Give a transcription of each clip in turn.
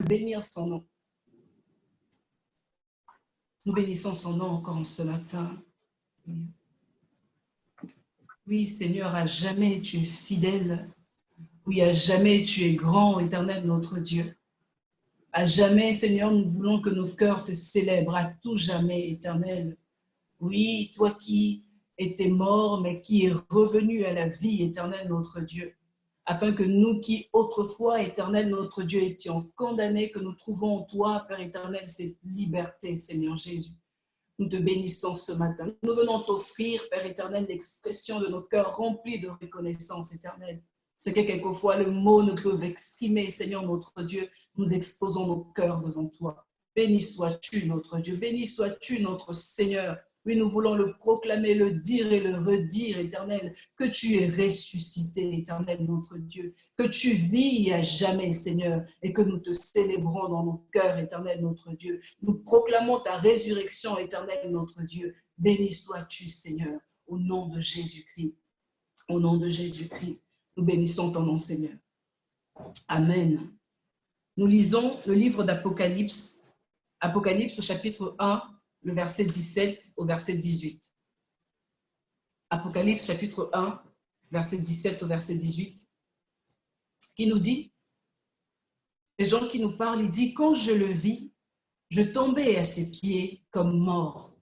bénir son nom. Nous bénissons son nom encore ce matin. Oui, Seigneur, à jamais tu es fidèle. Oui, à jamais tu es grand, éternel, notre Dieu. À jamais, Seigneur, nous voulons que nos cœurs te célèbrent, à tout jamais, éternel. Oui, toi qui étais mort, mais qui est revenu à la vie, éternel, notre Dieu. Afin que nous qui autrefois, éternel, notre Dieu, étions condamnés, que nous trouvons en toi, Père éternel, cette liberté, Seigneur Jésus. Nous te bénissons ce matin. Nous venons t'offrir, Père éternel, l'expression de nos cœurs remplis de reconnaissance éternelle. C'est que quelquefois le mot ne peut exprimer, Seigneur notre Dieu, nous exposons nos cœurs devant toi. Béni sois-tu, notre Dieu. Béni sois-tu, notre Seigneur. Oui, nous voulons le proclamer, le dire et le redire, éternel, que tu es ressuscité, éternel, notre Dieu, que tu vis à jamais, Seigneur, et que nous te célébrons dans nos cœurs, éternel, notre Dieu. Nous proclamons ta résurrection, éternel, notre Dieu. Béni sois-tu, Seigneur, au nom de Jésus-Christ. Au nom de Jésus-Christ, nous bénissons ton nom, Seigneur. Amen. Nous lisons le livre d'Apocalypse, Apocalypse au chapitre 1, le verset 17 au verset 18. Apocalypse chapitre 1, verset 17 au verset 18, qui nous dit, les gens qui nous parlent, il dit, quand je le vis, je tombais à ses pieds comme mort.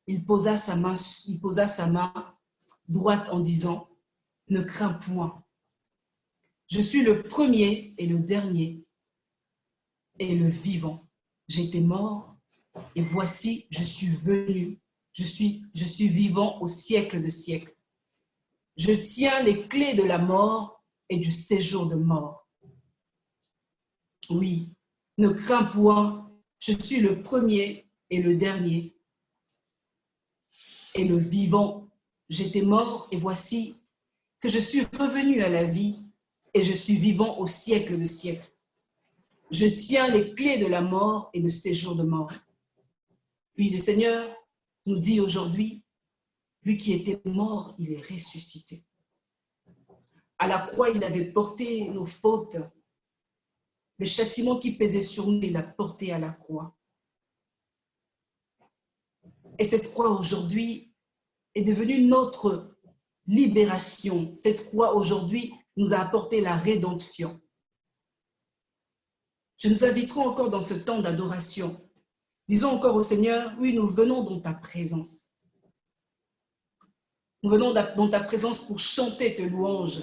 Il posa sa main droite en disant, ne crains point. Je suis le premier et le dernier et le vivant. J'étais mort et voici, je suis venu. Je suis vivant au siècle de siècles. Je tiens les clés de la mort et du séjour de mort. Oui, ne crains point, je suis le premier et le dernier et le vivant. J'étais mort et voici que je suis revenu à la vie et je suis vivant au siècle de siècles. Je tiens les clés de la mort et du séjour de mort. Puis le Seigneur nous dit aujourd'hui, lui qui était mort, il est ressuscité. À la croix, il avait porté nos fautes. Le châtiment qui pesait sur nous, il l'a porté à la croix. Et cette croix aujourd'hui est devenue notre libération. Cette croix aujourd'hui nous a apporté la rédemption. Je nous inviterai encore dans ce temps d'adoration. Disons encore au Seigneur, oui, nous venons dans ta présence. Nous venons dans ta présence pour chanter tes louanges.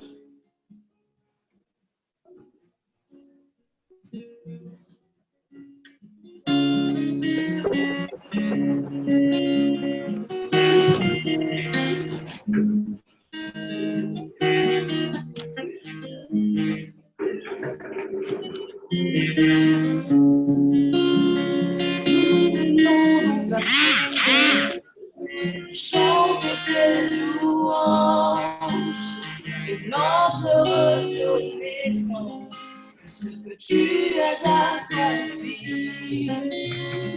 Chante tes louanges et notre reconnaissance de ce que tu as accompli.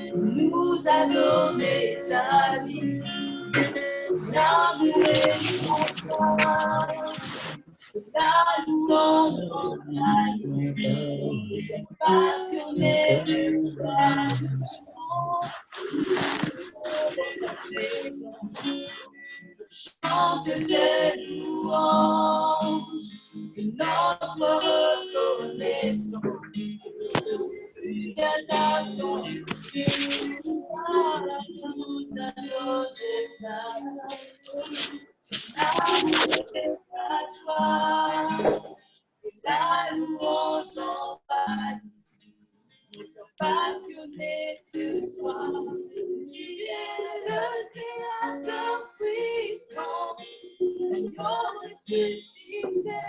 Tu nous as donné ta vie, l'amour et l'enfant, la louange en ta vie, passionné de ta chante tes louanges et notre reconnaissance de ce que tu as accompli. Tu nous as donné ta joie et la louange en paix. Passionné de toi, tu es le Créateur puissant, l'agneau ressuscité,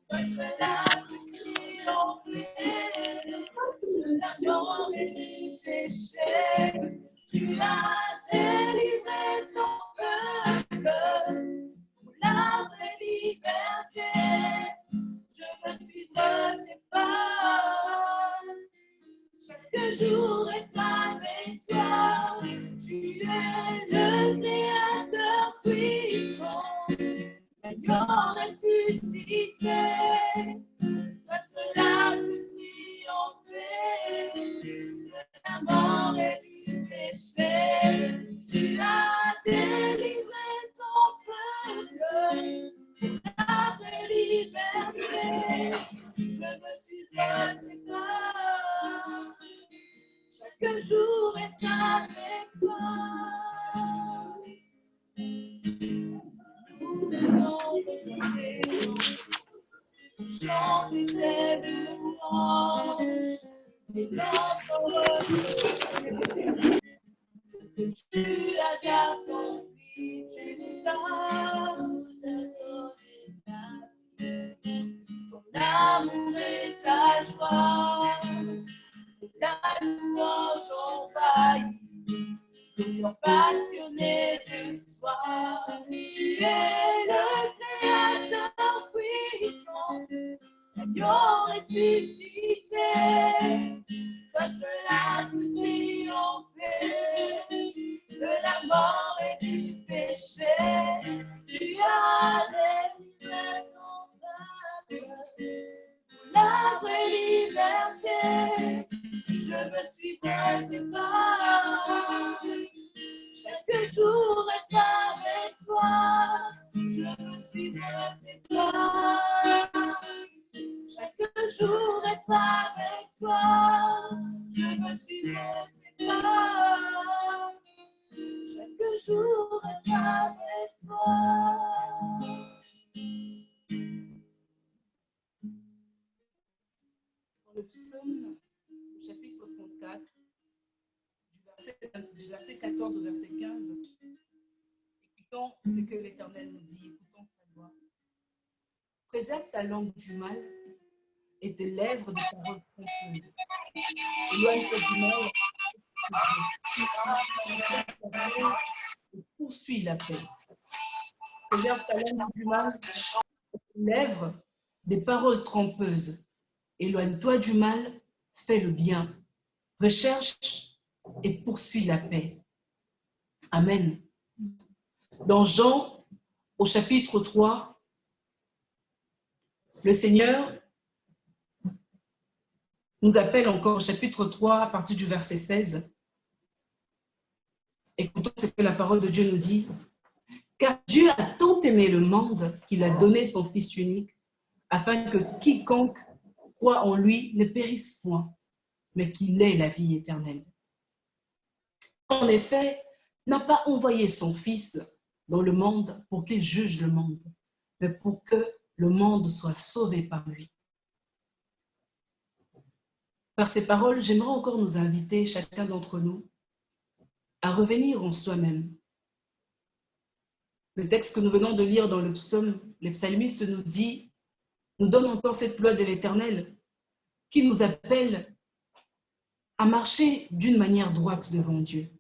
toi tu es la triompher, l'agneau du péché, tu as délivré ton peuple pour la vraie liberté. Je veux suivre tes pas. Chaque jour est avec toi. Tu es le Créateur puissant, l'agneau ressuscité. Toi seul peut jour être avec toi. Nous venons chanter tes louanges et notre reconnaissance. Ce que tu as accompli, tu nous as donné ta vie. Ton amour et ta joie, la louange envahit. Nous passionnés de toi, tu es le Créateur puissant, l'agneau ressuscité, toi cela peut triompher de la mort et du péché. Tu as délivré ton peuple, la vraie liberté. Je me suis prêté par chaque jour être avec toi. Je me suis prêté par chaque jour être avec toi. Je me suis prêté par chaque jour être avec toi. Dans le psaume chapitre 34, du verset 14 au verset 15, écoutons ce que l'Éternel nous dit, écoutons sa voix. Préserve ta langue du mal et tes lèvres de paroles trompeuses. Éloigne-toi du mal et poursuis la paix. Préserve ta langue du mal et tes lèvres des paroles trompeuses. Éloigne-toi du mal, fais le bien. Recherche et poursuis la paix. Amen. Dans Jean, au chapitre 3, le Seigneur nous appelle encore au chapitre 3 à partir du verset 16. Écoutons ce que la parole de Dieu nous dit. Car Dieu a tant aimé le monde qu'il a donné son Fils unique, afin que quiconque croit en lui ne périsse point, mais qu'il ait la vie éternelle. En effet, n'a pas envoyé son Fils dans le monde pour qu'il juge le monde, mais pour que le monde soit sauvé par lui. Par ces paroles, j'aimerais encore nous inviter, chacun d'entre nous, à revenir en soi-même. Le texte que nous venons de lire dans le psaume, le psalmiste nous dit, nous donne encore cette loi de l'Éternel qui nous appelle à marcher d'une manière droite devant Dieu,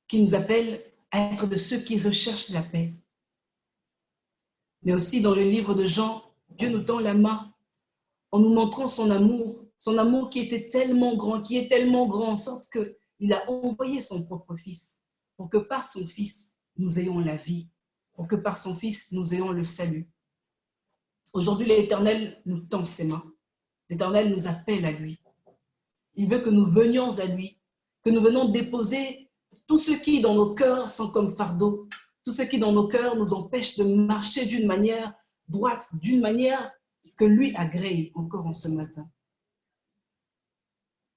qui nous appelle à être de ceux qui recherchent la paix. Mais aussi dans le livre de Jean, Dieu nous tend la main en nous montrant son amour qui était tellement grand, qui est tellement grand, en sorte qu'il a envoyé son propre Fils, pour que par son Fils, nous ayons la vie, pour que par son Fils, nous ayons le salut. Aujourd'hui, l'Éternel nous tend ses mains. L'Éternel nous appelle à lui. Il veut que nous venions à lui, que nous venons déposer tout ce qui dans nos cœurs sont comme fardeau, tout ce qui dans nos cœurs nous empêche de marcher d'une manière droite, d'une manière que lui agrée encore en ce matin.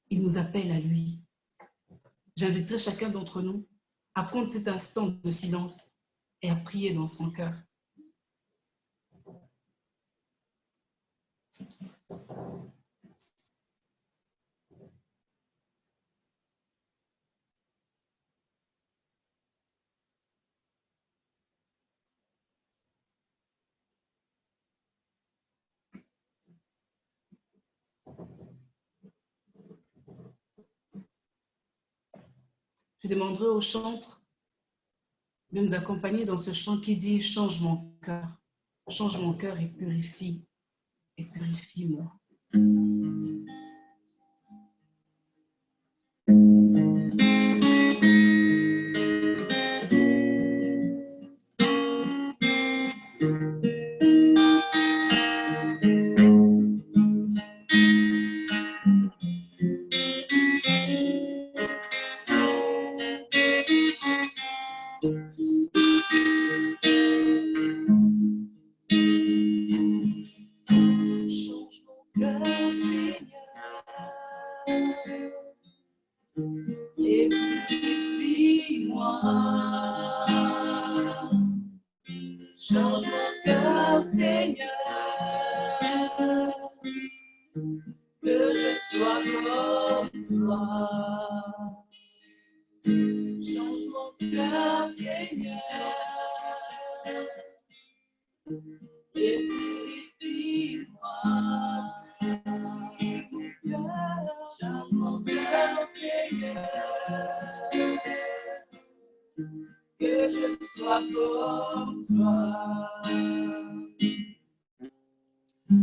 Il nous appelle à lui. J'inviterai chacun d'entre nous à prendre cet instant de silence et à prier dans son cœur. Je demanderai au chantre de nous accompagner dans ce chant qui dit « Change mon cœur et purifie-moi ». Change mon cœur, Seigneur. et purifie-moi. Change mon cœur, Seigneur, que je sois comme toi. Change mon cœur, Seigneur, et purifie-moi. Change mon cœur, Seigneur, que je sois comme toi.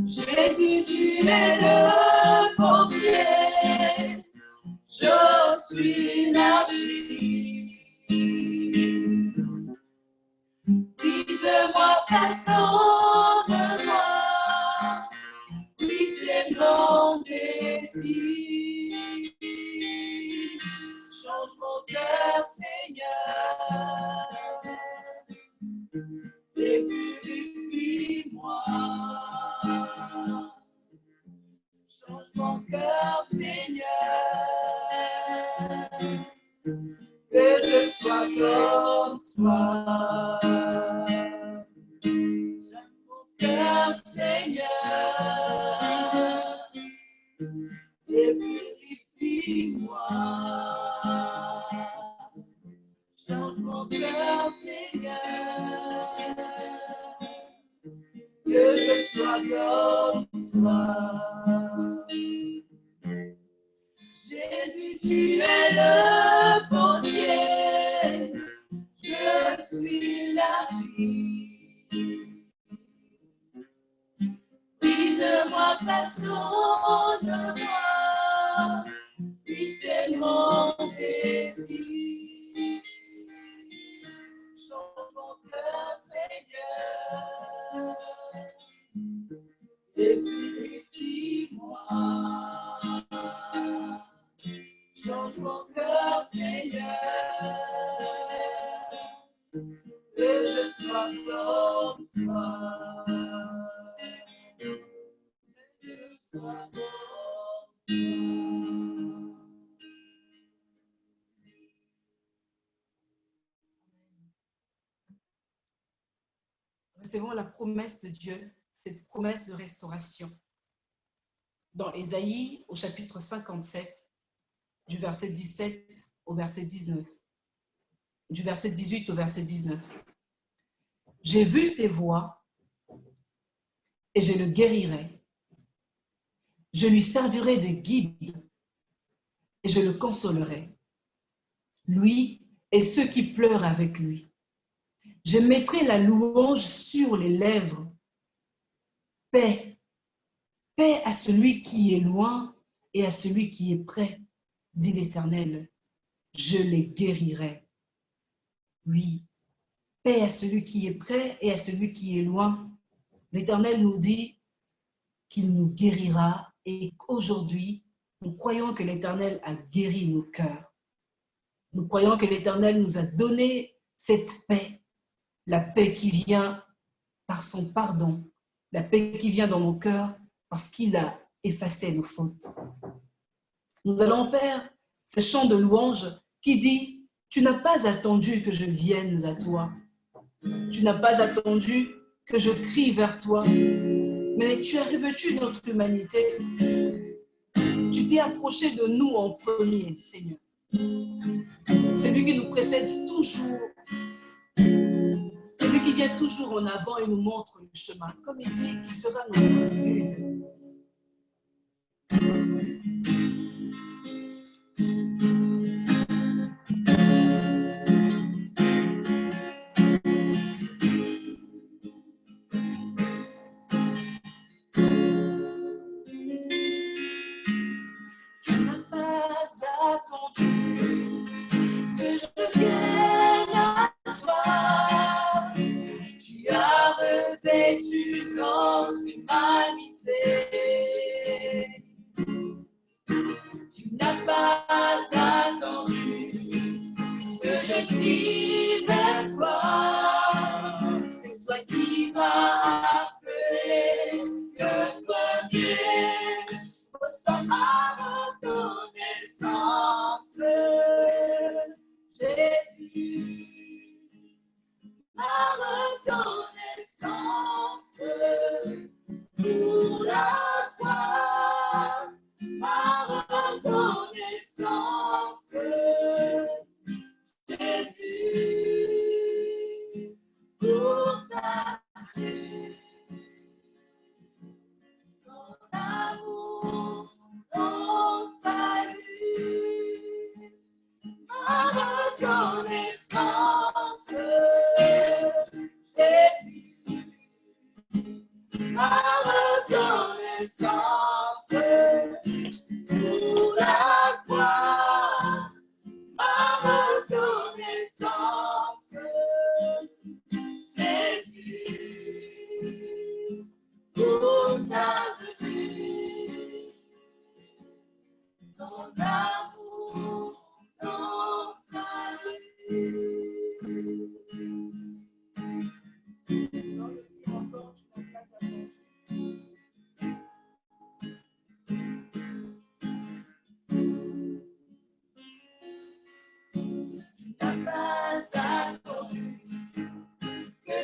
Jésus, tu es le portier, je suis l'argile. Brise-moi, façonne-moi, oui, c'est mon désir. Change mon cœur, Seigneur, et purifie-moi. Change mon cœur, Seigneur, que je sois comme toi. Change mon cœur, Seigneur, et purifie-moi. Change mon cœur, Seigneur, que je sois comme toi. Jésus, tu es le portier, je suis l'argile. Brise-moi, façonne-moi, oui, c'est mon désir. Change mon cœur, Seigneur, et purifie-moi. Change mon cœur, Seigneur, que je sois comme toi. Que je sois comme toi. Recevons la promesse de Dieu, cette promesse de restauration. Dans Ésaïe, au chapitre 57, du verset 17 au verset 19, du verset 18 au verset 19. J'ai vu ses voies et je le guérirai. Je lui servirai de guide et je le consolerai, lui et ceux qui pleurent avec lui. Je mettrai la louange sur les lèvres. Paix, paix à celui qui est loin et à celui qui est près, dit l'Éternel. Je les guérirai. Oui, paix à celui qui est près et à celui qui est loin. L'Éternel nous dit qu'il nous guérira et qu'aujourd'hui, nous croyons que l'Éternel a guéri nos cœurs. Nous croyons que l'Éternel nous a donné cette paix, la paix qui vient par son pardon, la paix qui vient dans nos cœurs parce qu'il a effacé nos fautes. Nous allons faire ce chant de louange qui dit « Tu n'as pas attendu que je vienne à toi. Tu n'as pas attendu que je crie vers toi. Mais tu as revêtu notre humanité. Tu t'es approché de nous en premier, Seigneur. C'est lui qui nous précède toujours. C'est lui qui vient toujours en avant et nous montre le chemin. Comme il dit, qui sera notre guide. Tu n'as pas attendu que je vienne à toi. Tu as revêtu notre humanité. Tu n'as pas attendu que je crie vers toi. C'est toi qui m'as appelé. Que toi Dieu, soit ma reconnaissance.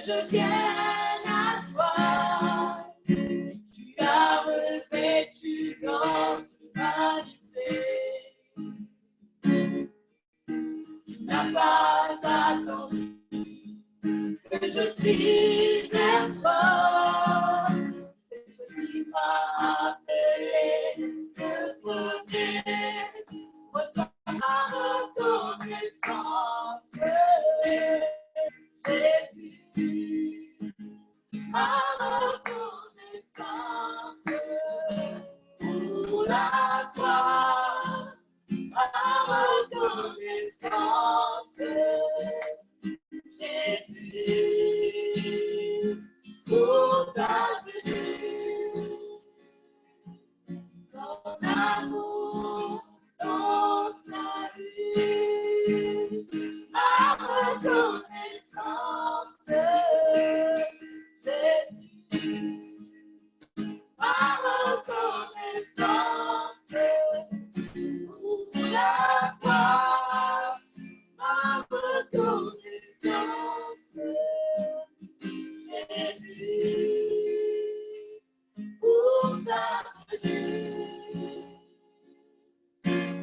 je vienne à toi. Tu as revêtu notre humanité. Tu n'as pas attendu que je crie vers toi. C'est toi qui m'as appelé le premier. Reçois ma reconnaissance, Jésus, ma reconnaissance pour la gloire, ma reconnaissance, Jésus, pour ta venue, ton amour, ton salut, ma reconnaissance, Jésus, ma reconnaissance pour la gloire, ma reconnaissance, Jésus, pour ta venue,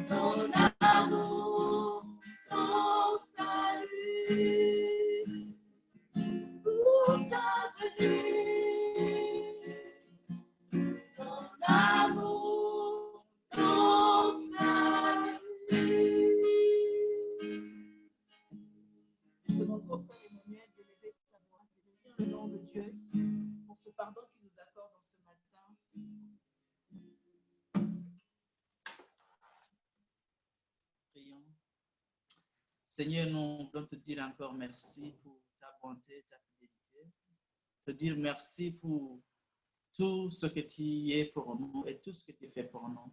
ton amour, ton salut, pour ta venue, ton amour, ton salut. Je demande aux frères Emmanuel de lever sa voix, de bénir le nom de Dieu pour ce pardon qu'il nous accorde en ce matin. Prions. Seigneur, nous voulons te dire encore merci pour ta bonté, ta fidélité. Te dire merci pour tout ce que tu es pour nous et tout ce que tu fais pour nous.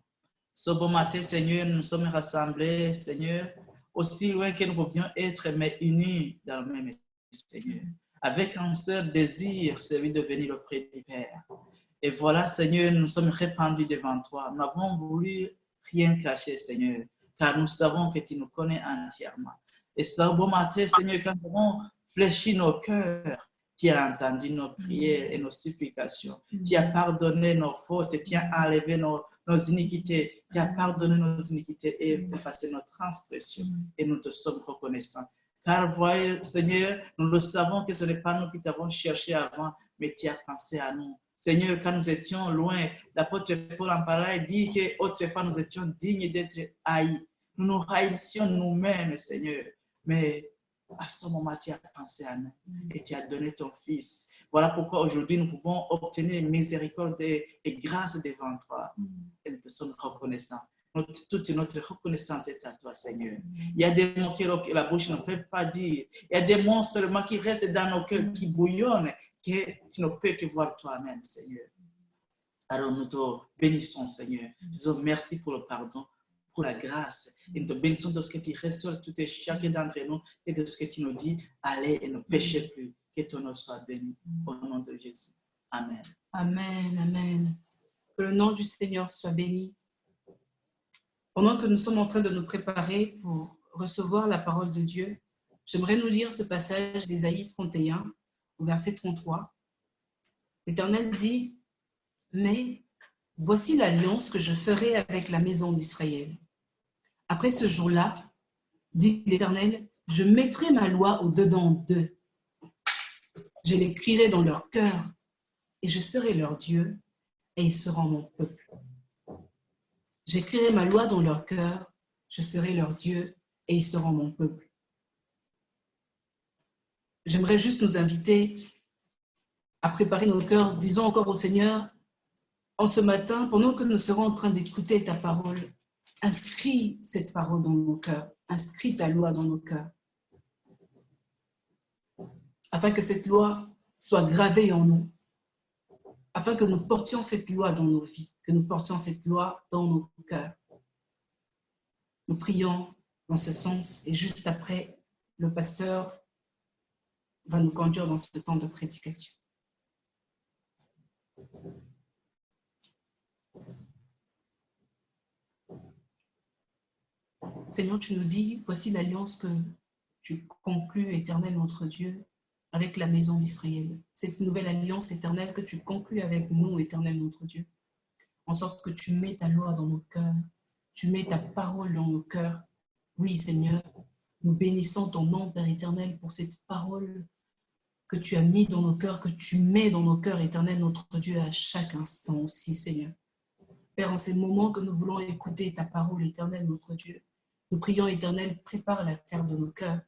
Ce bon matin, Seigneur, nous sommes rassemblés, Seigneur, aussi loin que nous pouvions être, mais unis dans le même esprit, Seigneur, avec un seul désir, celui de venir auprès du Père. Et voilà, Seigneur, nous sommes répandus devant toi. Nous n'avons voulu rien cacher, Seigneur, car nous savons que tu nous connais entièrement. Et ce bon matin, Seigneur, quand nous avons fléchi nos cœurs, tu as entendu nos prières et nos supplications. Tu as pardonné nos fautes, tu as enlevé nos iniquités. Tu as pardonné nos iniquités et effacé nos transgressions. Et nous te sommes reconnaissants. Car voyez, Seigneur, nous le savons que ce n'est pas nous qui t'avons cherché avant, mais tu as pensé à nous. Seigneur, quand nous étions loin, l'apôtre Paul en parlait, dit qu'autrefois nous étions dignes d'être haïs. Nous nous haïssions nous-mêmes, Seigneur. Mais à ce moment, tu as pensé à nous et tu as donné ton Fils. Voilà pourquoi aujourd'hui nous pouvons obtenir miséricorde et grâce devant toi. Et nous te sommes reconnaissants. Toute notre reconnaissance est à toi, Seigneur. Il y a des mots que la bouche ne peut pas dire. Il y a des mots seulement qui restent dans nos cœurs, qui bouillonnent, que tu ne peux que voir toi-même, Seigneur. Alors nous te bénissons, Seigneur. Nous disons merci pour le pardon, pour la grâce. Et nous te bénissons de ce que tu restaures tout et chacun d'entre nous et de ce que tu nous dis, allez et ne péchez plus. Que ton nom soit béni. Au nom de Jésus. Amen. Amen, amen. Que le nom du Seigneur soit béni. Pendant que nous sommes en train de nous préparer pour recevoir la parole de Dieu, j'aimerais nous lire ce passage d'Ésaïe 31, au verset 33. L'Éternel dit, « Mais voici l'alliance que je ferai avec la maison d'Israël. Après ce jour-là, dit l'Éternel, je mettrai ma loi au-dedans d'eux. Je l'écrirai dans leur cœur, et je serai leur Dieu, et ils seront mon peuple. J'écrirai ma loi dans leur cœur, je serai leur Dieu, et ils seront mon peuple. » J'aimerais juste nous inviter à préparer nos cœurs. Disons encore au Seigneur, en ce matin, pendant que nous serons en train d'écouter ta parole, inscris cette parole dans nos cœurs, inscris ta loi dans nos cœurs, afin que cette loi soit gravée en nous, afin que nous portions cette loi dans nos vies, que nous portions cette loi dans nos cœurs. Nous prions dans ce sens et juste après, le pasteur va nous conduire dans ce temps de prédication. Seigneur, tu nous dis, voici l'alliance que tu conclus, Éternel, notre Dieu, avec la maison d'Israël. Cette nouvelle alliance éternelle que tu conclus avec nous, éternel notre Dieu, en sorte que tu mets ta loi dans nos cœurs, tu mets ta parole dans nos cœurs. Oui, Seigneur, nous bénissons ton nom, Père éternel, pour cette parole que tu as mis dans nos cœurs, que tu mets dans nos cœurs, éternel notre Dieu, à chaque instant aussi, Seigneur. Père, en ces moments que nous voulons écouter ta parole, éternel notre Dieu, nous prions, éternel, prépare la terre de nos cœurs,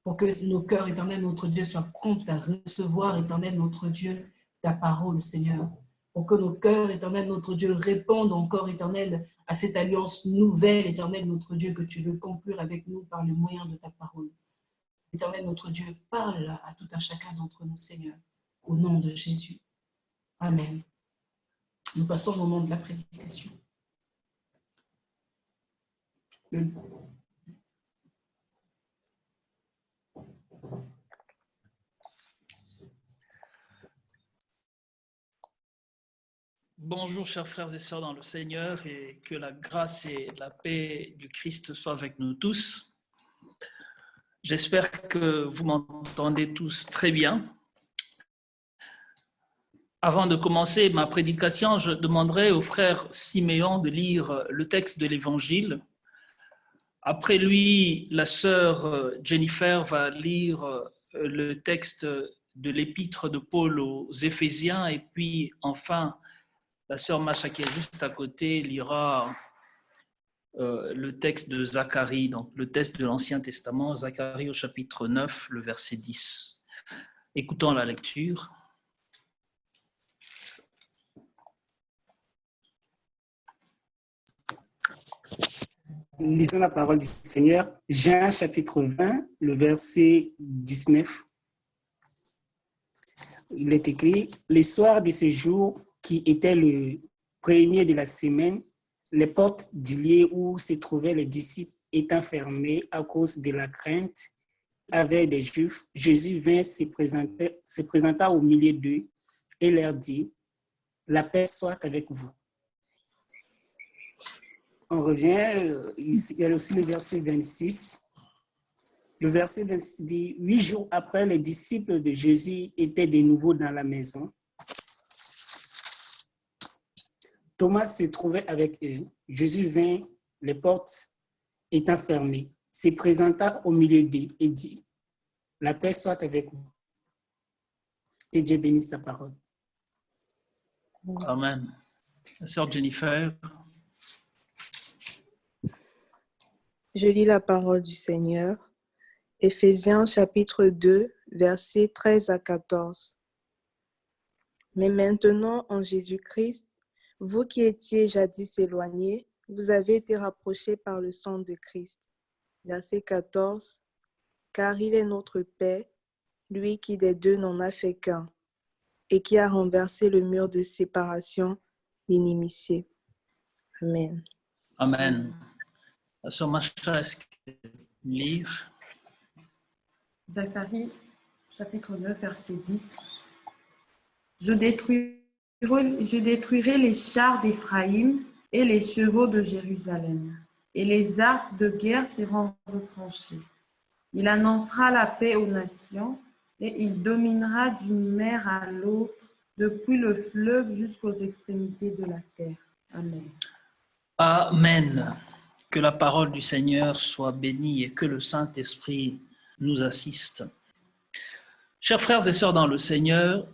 pour que nos cœurs, éternel notre Dieu, soient prompts à recevoir, éternel notre Dieu, ta parole, Seigneur. Pour que nos cœurs, éternel notre Dieu, répondent encore, éternel, à cette alliance nouvelle, éternel notre Dieu, que tu veux conclure avec nous par le moyen de ta parole. Éternel notre Dieu, parle à tout un chacun d'entre nous, Seigneur, au nom de Jésus. Amen. Nous passons au moment de la prédication. Bonjour chers frères et sœurs dans le Seigneur, et que la grâce et la paix du Christ soient avec nous tous. J'espère que vous m'entendez tous très bien. Avant de commencer ma prédication, je demanderai au frère Siméon de lire le texte de l'Évangile. Après lui, la sœur Jennifer va lire le texte de l'épître de Paul aux Éphésiens, et puis enfin, la sœur Macha qui est juste à côté lira le texte de Zacharie, donc le texte de l'Ancien Testament, Zacharie au chapitre 9, le verset 10. Écoutons la lecture. Lisons la parole du Seigneur. Jean chapitre 20, le verset 19. Il est écrit, le soir de ce jour qui était le premier de la semaine, les portes du lieu où se trouvaient les disciples étant fermées à cause de la crainte avec des Juifs, Jésus vint se présenta au milieu d'eux et leur dit, la paix soit avec vous. On revient, il y a aussi le verset 26. Le verset 26 dit, 8 jours après, les disciples de Jésus étaient de nouveau dans la maison. Thomas se trouvait avec eux. Jésus vint, les portes étant fermées, se présenta au milieu d'eux et dit, la paix soit avec vous. Que Dieu bénisse sa parole. Amen. La sœur Jennifer. Je lis la parole du Seigneur. Éphésiens chapitre 2, versets 13 à 14. Mais maintenant, en Jésus-Christ, vous qui étiez jadis éloignés, vous avez été rapprochés par le sang de Christ. Verset 14. Car il est notre paix, lui qui des deux n'en a fait qu'un, et qui a renversé le mur de séparation, l'inimitié. Amen. Amen. La sœur Macha, est-ce que lire? Zacharie, chapitre 9, verset 10. Je détruirai les chars d'Éphraïm et les chevaux de Jérusalem, et les arcs de guerre seront retranchés. Il annoncera la paix aux nations, et il dominera d'une mer à l'autre, depuis le fleuve jusqu'aux extrémités de la terre. Amen. Amen. Que la parole du Seigneur soit bénie et que le Saint-Esprit nous assiste. Chers frères et sœurs dans le Seigneur,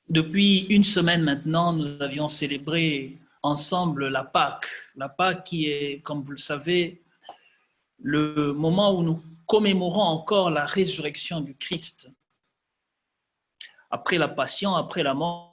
depuis une semaine maintenant, nous avions célébré ensemble la Pâque. La Pâque qui est, comme vous le savez, le moment où nous commémorons encore la résurrection du Christ. Après la passion, après la mort,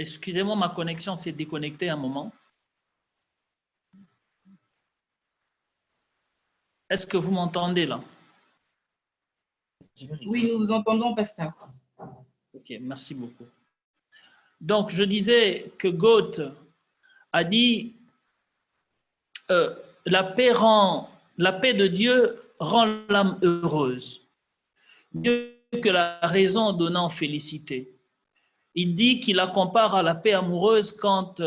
Excusez-moi, ma connexion s'est déconnectée un moment. Est-ce que vous m'entendez là? Oui, nous vous entendons, pasteur. Ok, merci beaucoup. Donc, je disais que Goethe a dit la paix de Dieu rend l'âme heureuse, mieux que la raison donnant félicité. Il dit qu'il la compare à la paix amoureuse quand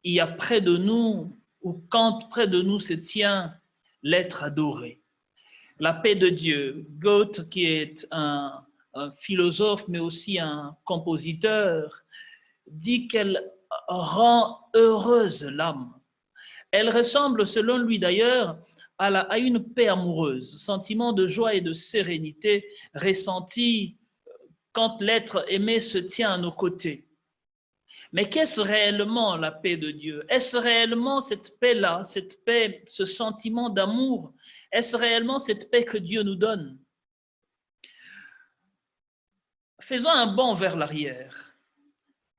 il y a près de nous, ou quand près de nous se tient l'être adoré. La paix de Dieu. Goethe, qui est un philosophe, mais aussi un compositeur, dit qu'elle rend heureuse l'âme. Elle ressemble, selon lui d'ailleurs, à une paix amoureuse, sentiment de joie et de sérénité ressenti quand l'être aimé se tient à nos côtés. Mais qu'est-ce réellement la paix de Dieu? Est-ce réellement cette paix-là, cette paix, ce sentiment d'amour? Est-ce réellement cette paix que Dieu nous donne? Faisons un bond vers l'arrière.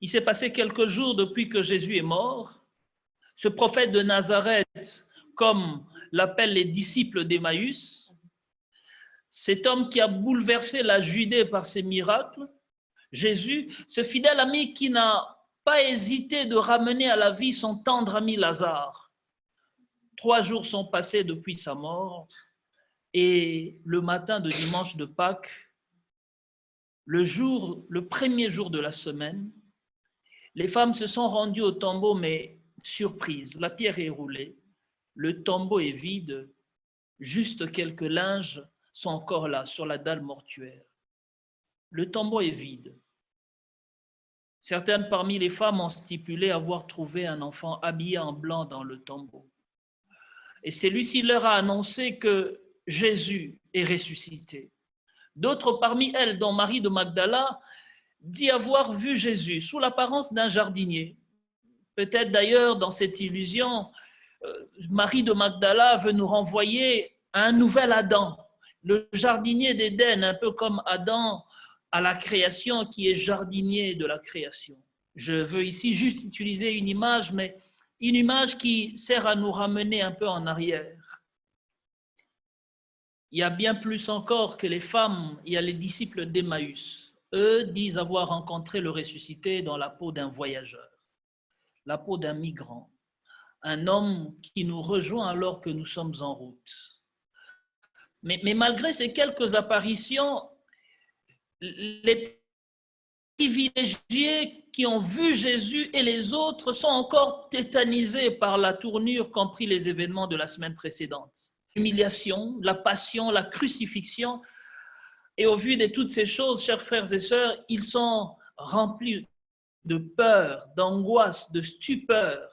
Il s'est passé quelques jours depuis que Jésus est mort. Ce prophète de Nazareth, comme l'appellent les disciples d'Emmaüs, cet homme qui a bouleversé la Judée par ses miracles, Jésus, ce fidèle ami qui n'a pas hésité de ramener à la vie son tendre ami Lazare. 3 jours sont passés depuis sa mort et le matin de dimanche de Pâques, le premier jour de la semaine, les femmes se sont rendues au tombeau, mais surprise, la pierre est roulée, le tombeau est vide, juste quelques linges sont encore là sur la dalle mortuaire. Le tombeau est vide. Certaines parmi les femmes ont stipulé avoir trouvé un enfant habillé en blanc dans le tombeau. Et celui-ci leur a annoncé que Jésus est ressuscité. D'autres parmi elles, dont Marie de Magdala, dit avoir vu Jésus sous l'apparence d'un jardinier. Peut-être d'ailleurs dans cette illusion, Marie de Magdala veut nous renvoyer à un nouvel Adam, le jardinier d'Éden, un peu comme Adam à la création qui est jardinier de la création. Je veux ici juste utiliser une image, mais une image qui sert à nous ramener un peu en arrière. Il y a bien plus encore que les femmes, il y a les disciples d'Emmaüs. Eux disent avoir rencontré le ressuscité dans la peau d'un voyageur, la peau d'un migrant, un homme qui nous rejoint alors que nous sommes en route. Mais malgré ces quelques apparitions, les privilégiés qui ont vu Jésus et les autres sont encore tétanisés par la tournure qu'ont pris les événements de la semaine précédente. L'humiliation, la passion, la crucifixion. Et au vu de toutes ces choses, chers frères et sœurs, ils sont remplis de peur, d'angoisse, de stupeur.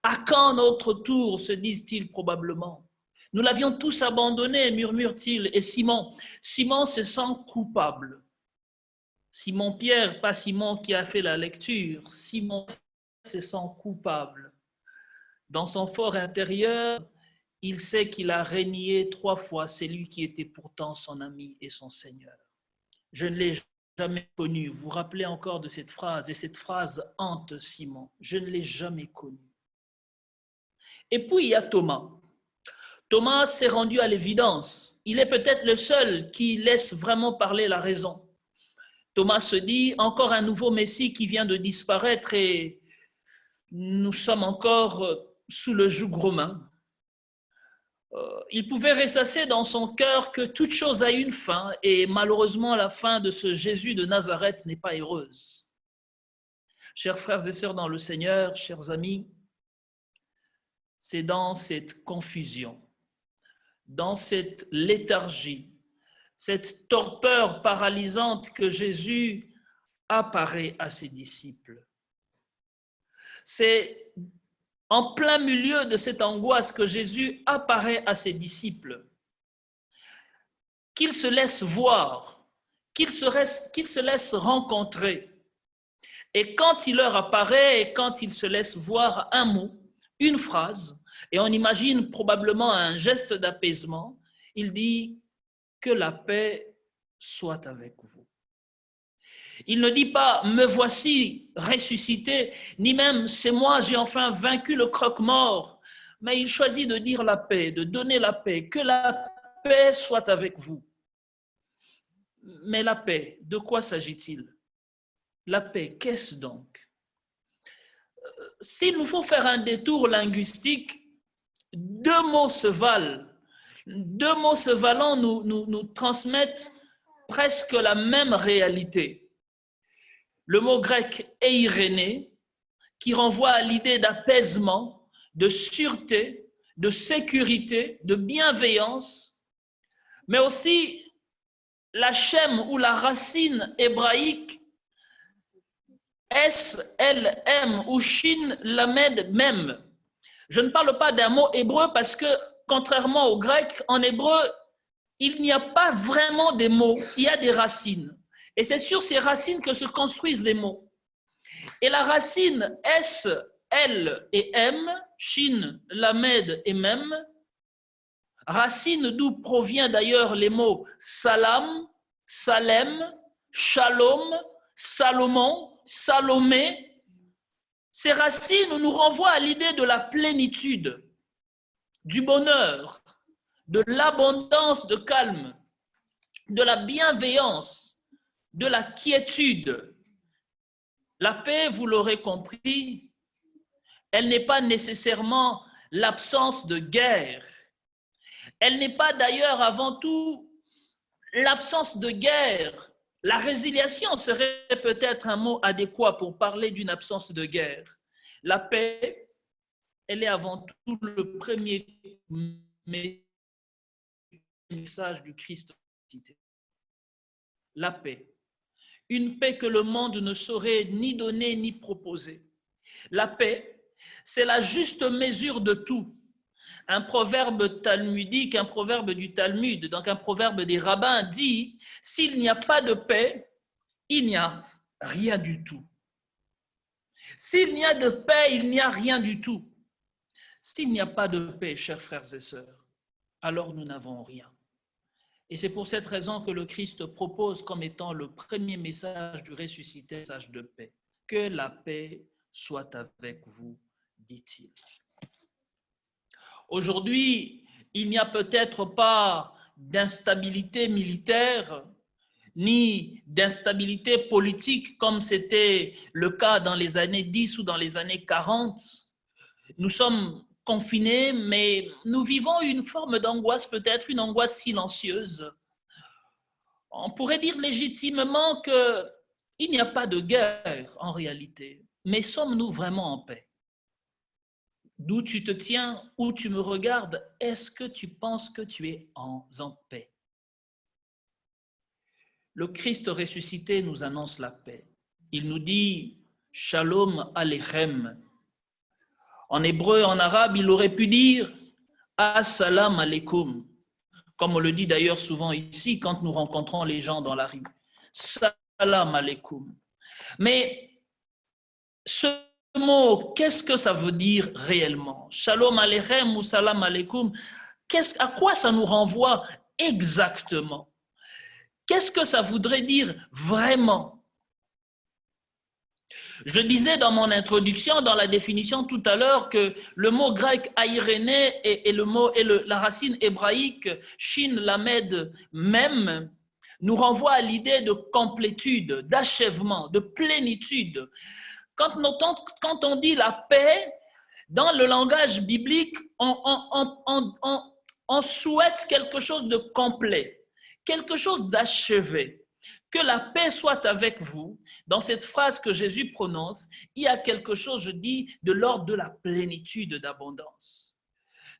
À quand notre tour, se disent-ils probablement. Nous l'avions tous abandonné, murmure-t-il. Et Simon se sent coupable. Simon-Pierre, pas Simon qui a fait la lecture, Simon se sent coupable. Dans son fort intérieur, il sait qu'il a renié 3 fois celui qui était pourtant son ami et son Seigneur. Je ne l'ai jamais connu. Vous vous rappelez encore de cette phrase, et cette phrase hante Simon. Je ne l'ai jamais connu. Et puis il y a Thomas. Thomas s'est rendu à l'évidence. Il est peut-être le seul qui laisse vraiment parler la raison. Thomas se dit, encore un nouveau Messie qui vient de disparaître et nous sommes encore sous le joug romain. Il pouvait ressasser dans son cœur que toute chose a une fin et malheureusement la fin de ce Jésus de Nazareth n'est pas heureuse. Chers frères et sœurs dans le Seigneur, chers amis, c'est dans cette confusion, dans cette léthargie, cette torpeur paralysante que Jésus apparaît à ses disciples. C'est en plein milieu de cette angoisse que Jésus apparaît à ses disciples, qu'il se laisse voir, qu'il se laisse rencontrer. Et quand il leur apparaît et quand il se laisse voir, un mot, une phrase, et on imagine probablement un geste d'apaisement, il dit « que la paix soit avec vous ». Il ne dit pas « me voici ressuscité », ni même « c'est moi, j'ai enfin vaincu le croque-mort », mais il choisit de dire la paix, de donner la paix, que la paix soit avec vous. Mais la paix, de quoi s'agit-il? La paix, qu'est-ce donc? S'il nous faut faire un détour linguistique, deux mots se valent. Deux mots se valant nous transmettent presque la même réalité. Le mot grec « eiréné » qui renvoie à l'idée d'apaisement, de sûreté, de sécurité, de bienveillance, mais aussi la shem ou la racine hébraïque S-L-M ou Shin Lamed Mem. Je ne parle pas d'un mot hébreu parce que, contrairement au grec, en hébreu, il n'y a pas vraiment des mots, il y a des racines. Et c'est sur ces racines que se construisent les mots. Et la racine S, L et M, Shin, Lamed et Mem, racine d'où provient d'ailleurs les mots Salam, Salem, Shalom, Salomon, Salomé, ces racines nous renvoient à l'idée de la plénitude, du bonheur, de l'abondance de calme, de la bienveillance, de la quiétude. La paix, vous l'aurez compris, elle n'est pas nécessairement l'absence de guerre. Elle n'est pas d'ailleurs avant tout l'absence de guerre. La résiliation serait peut-être un mot adéquat pour parler d'une absence de guerre. La paix, elle est avant tout le premier message du Christ. La paix. Une paix que le monde ne saurait ni donner ni proposer. La paix, c'est la juste mesure de tout. Un proverbe talmudique, un proverbe du Talmud, donc un proverbe des rabbins dit « S'il n'y a pas de paix, il n'y a rien du tout. S'il n'y a de paix, il n'y a rien du tout. S'il n'y a pas de paix, chers frères et sœurs, alors nous n'avons rien. » Et c'est pour cette raison que le Christ propose comme étant le premier message du ressuscité, message de paix. Que la paix soit avec vous, dit-il. Aujourd'hui, il n'y a peut-être pas d'instabilité militaire ni d'instabilité politique comme c'était le cas dans les années 10 ou dans les années 40. Nous sommes confinés, mais nous vivons une forme d'angoisse, peut-être une angoisse silencieuse. On pourrait dire légitimement qu'il n'y a pas de guerre en réalité, mais sommes-nous vraiment en paix? D'où tu te tiens, où tu me regardes, est-ce que tu penses que tu es en paix? Le Christ ressuscité nous annonce la paix. Il nous dit « Shalom Aleichem ». En hébreu, en arabe, il aurait pu dire « Assalam alaikum », comme on le dit d'ailleurs souvent ici quand nous rencontrons les gens dans la rue. « Salam alaikum ». Mais ce mot, qu'est-ce que ça veut dire réellement? Shalom aleichem ou salam aleikum, à quoi ça nous renvoie exactement? Qu'est-ce que ça voudrait dire vraiment? Je disais dans mon introduction, dans la définition tout à l'heure, que le mot grec airéné et la racine hébraïque shin lamed mem nous renvoie à l'idée de complétude, d'achèvement, de plénitude. Quand on dit la paix, dans le langage biblique, on souhaite quelque chose de complet, quelque chose d'achevé. Que la paix soit avec vous. Dans cette phrase que Jésus prononce, il y a quelque chose, je dis, de l'ordre de la plénitude d'abondance.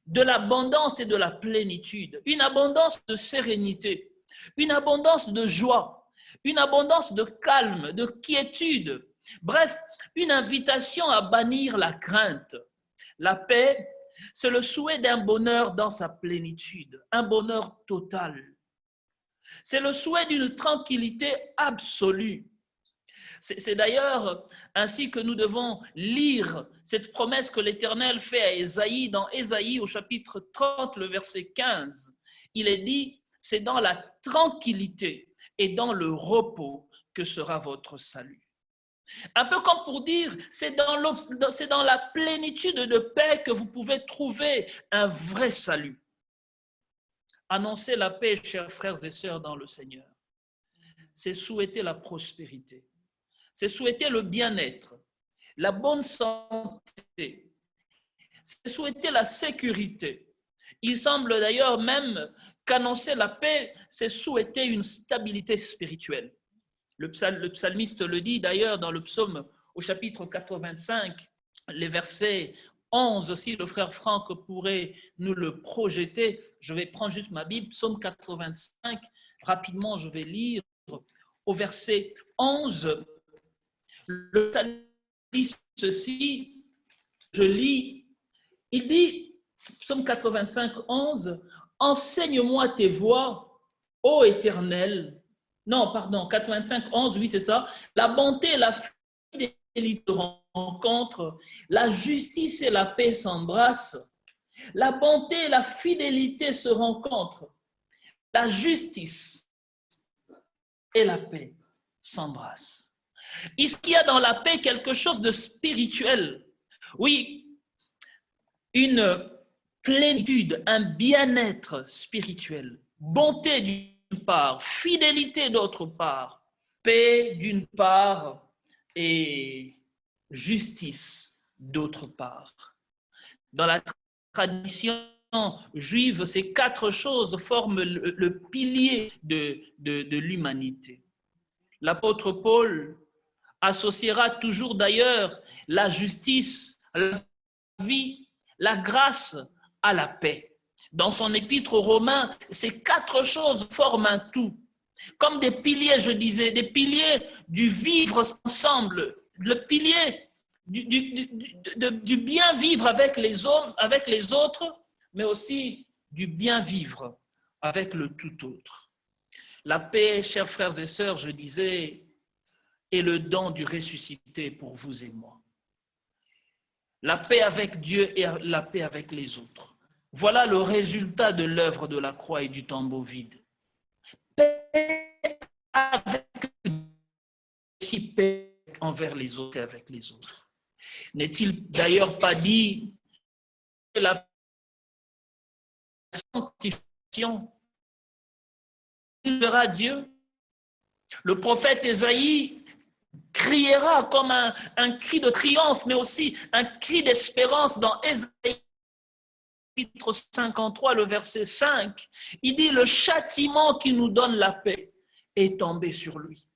De l'abondance et de la plénitude. Une abondance de sérénité, une abondance de joie, une abondance de calme, de quiétude. Bref, une invitation à bannir la crainte. La paix, c'est le souhait d'un bonheur dans sa plénitude, un bonheur total. C'est le souhait d'une tranquillité absolue. C'est d'ailleurs ainsi que nous devons lire cette promesse que l'Éternel fait à Ésaïe, dans Ésaïe au chapitre 30, le verset 15. Il est dit, c'est dans la tranquillité et dans le repos que sera votre salut. Un peu comme pour dire, c'est dans la plénitude de paix que vous pouvez trouver un vrai salut. Annoncer la paix, chers frères et sœurs dans le Seigneur, c'est souhaiter la prospérité, c'est souhaiter le bien-être, la bonne santé, c'est souhaiter la sécurité. Il semble d'ailleurs même qu'annoncer la paix, c'est souhaiter une stabilité spirituelle. Le psalmiste le dit d'ailleurs dans le psaume au chapitre 85, les versets 11, si le frère Franck pourrait nous le projeter. Je vais prendre juste ma Bible, psaume 85, rapidement je vais lire au verset 11. Le psalmiste dit ceci, je lis, il dit, psaume 85, 11, « Enseigne-moi tes voies, ô Éternel ». Non, pardon, 85, 11, oui, c'est ça. La bonté et la fidélité se rencontrent, la justice et la paix s'embrassent. La bonté et la fidélité se rencontrent, la justice et la paix s'embrassent. Est-ce qu'il y a dans la paix quelque chose de spirituel? Oui, une plénitude, un bien-être spirituel, bonté d'une part, fidélité d'autre part, paix d'une part et justice d'autre part. Dans la tradition juive, ces quatre choses forment le pilier de l'humanité. L'apôtre Paul associera toujours d'ailleurs la justice, la vie, la grâce à la paix. Dans son épître aux Romains, ces quatre choses forment un tout. Comme des piliers, je disais, des piliers du vivre ensemble, le pilier du bien vivre avec les hommes, avec les autres, mais aussi du bien vivre avec le tout autre. La paix, chers frères et sœurs, je disais, est le don du ressuscité pour vous et moi. La paix avec Dieu et la paix avec les autres. Voilà le résultat de l'œuvre de la croix et du tombeau vide. Paix avec Dieu, paix envers les autres et avec les autres. N'est-il d'ailleurs pas dit que la sanctification verra Dieu? Le prophète Ésaïe criera comme un cri de triomphe, mais aussi un cri d'espérance dans Ésaïe, chapitre 53, le verset 5. Il dit, le châtiment qui nous donne la paix est tombé sur lui.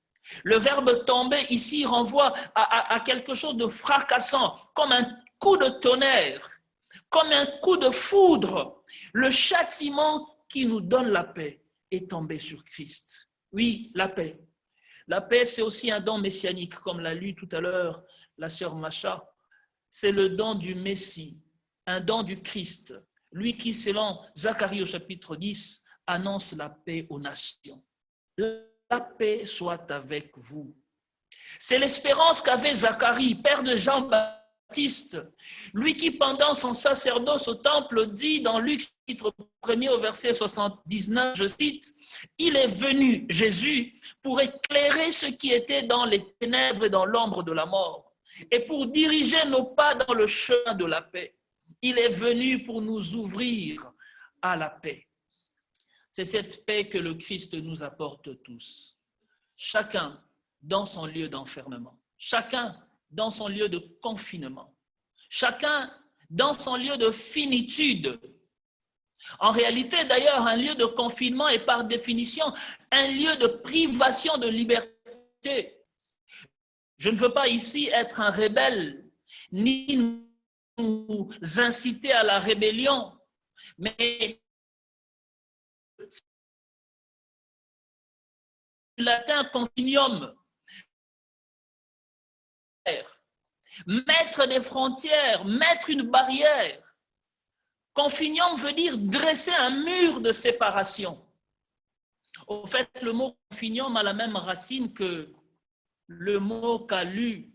Le verbe tomber ici renvoie à quelque chose de fracassant, comme un coup de tonnerre, comme un coup de foudre. Le châtiment qui nous donne la paix est tombé sur Christ. Oui, la paix. La paix, c'est aussi un don messianique, comme l'a lu tout à l'heure la sœur Macha. C'est le don du Messie, un don du Christ, lui qui, selon Zacharie au chapitre 10, annonce la paix aux nations. La paix soit avec vous. C'est l'espérance qu'avait Zacharie, père de Jean-Baptiste, lui qui, pendant son sacerdoce au temple, dit dans Luc chapitre 1er au verset 79, je cite, « Il est venu, Jésus, pour éclairer ceux qui étaient dans les ténèbres et dans l'ombre de la mort, et pour diriger nos pas dans le chemin de la paix. Il est venu pour nous ouvrir à la paix. » C'est cette paix que le Christ nous apporte tous. Chacun dans son lieu d'enfermement, chacun dans son lieu de confinement, chacun dans son lieu de finitude. En réalité, d'ailleurs, un lieu de confinement est par définition un lieu de privation de liberté. Je ne veux pas ici être un rebelle, ni nous inciter à la rébellion, mais du latin confinium, mettre des frontières, mettre une barrière. Confinium veut dire dresser un mur de séparation. Au fait, le mot confinium a la même racine que le mot qu'a lu,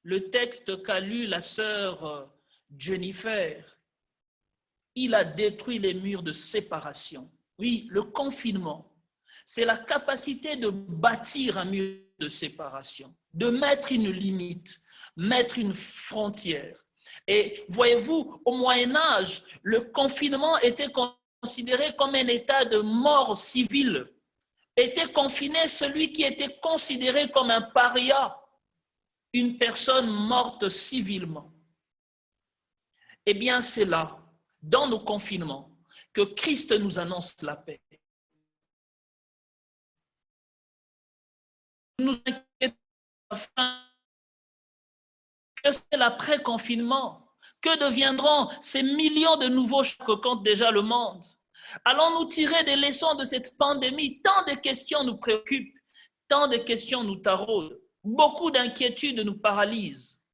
le texte qu'a lu la sœur Jennifer. Il a détruit les murs de séparation. Oui, le confinement, c'est la capacité de bâtir un mur de séparation, de mettre une limite, mettre une frontière. Et voyez-vous, au Moyen-Âge, le confinement était considéré comme un état de mort civile. Était confiné celui qui était considéré comme un paria, une personne morte civilement. Eh bien, c'est là, dans nos confinements, que Christ nous annonce la paix. Nous inquiétons que c'est l'après-confinement. Que deviendront ces millions de nouveaux chocs que compte déjà le monde? Allons-nous tirer des leçons de cette pandémie? Tant de questions nous préoccupent, tant de questions nous taraudent, beaucoup d'inquiétudes nous paralysent.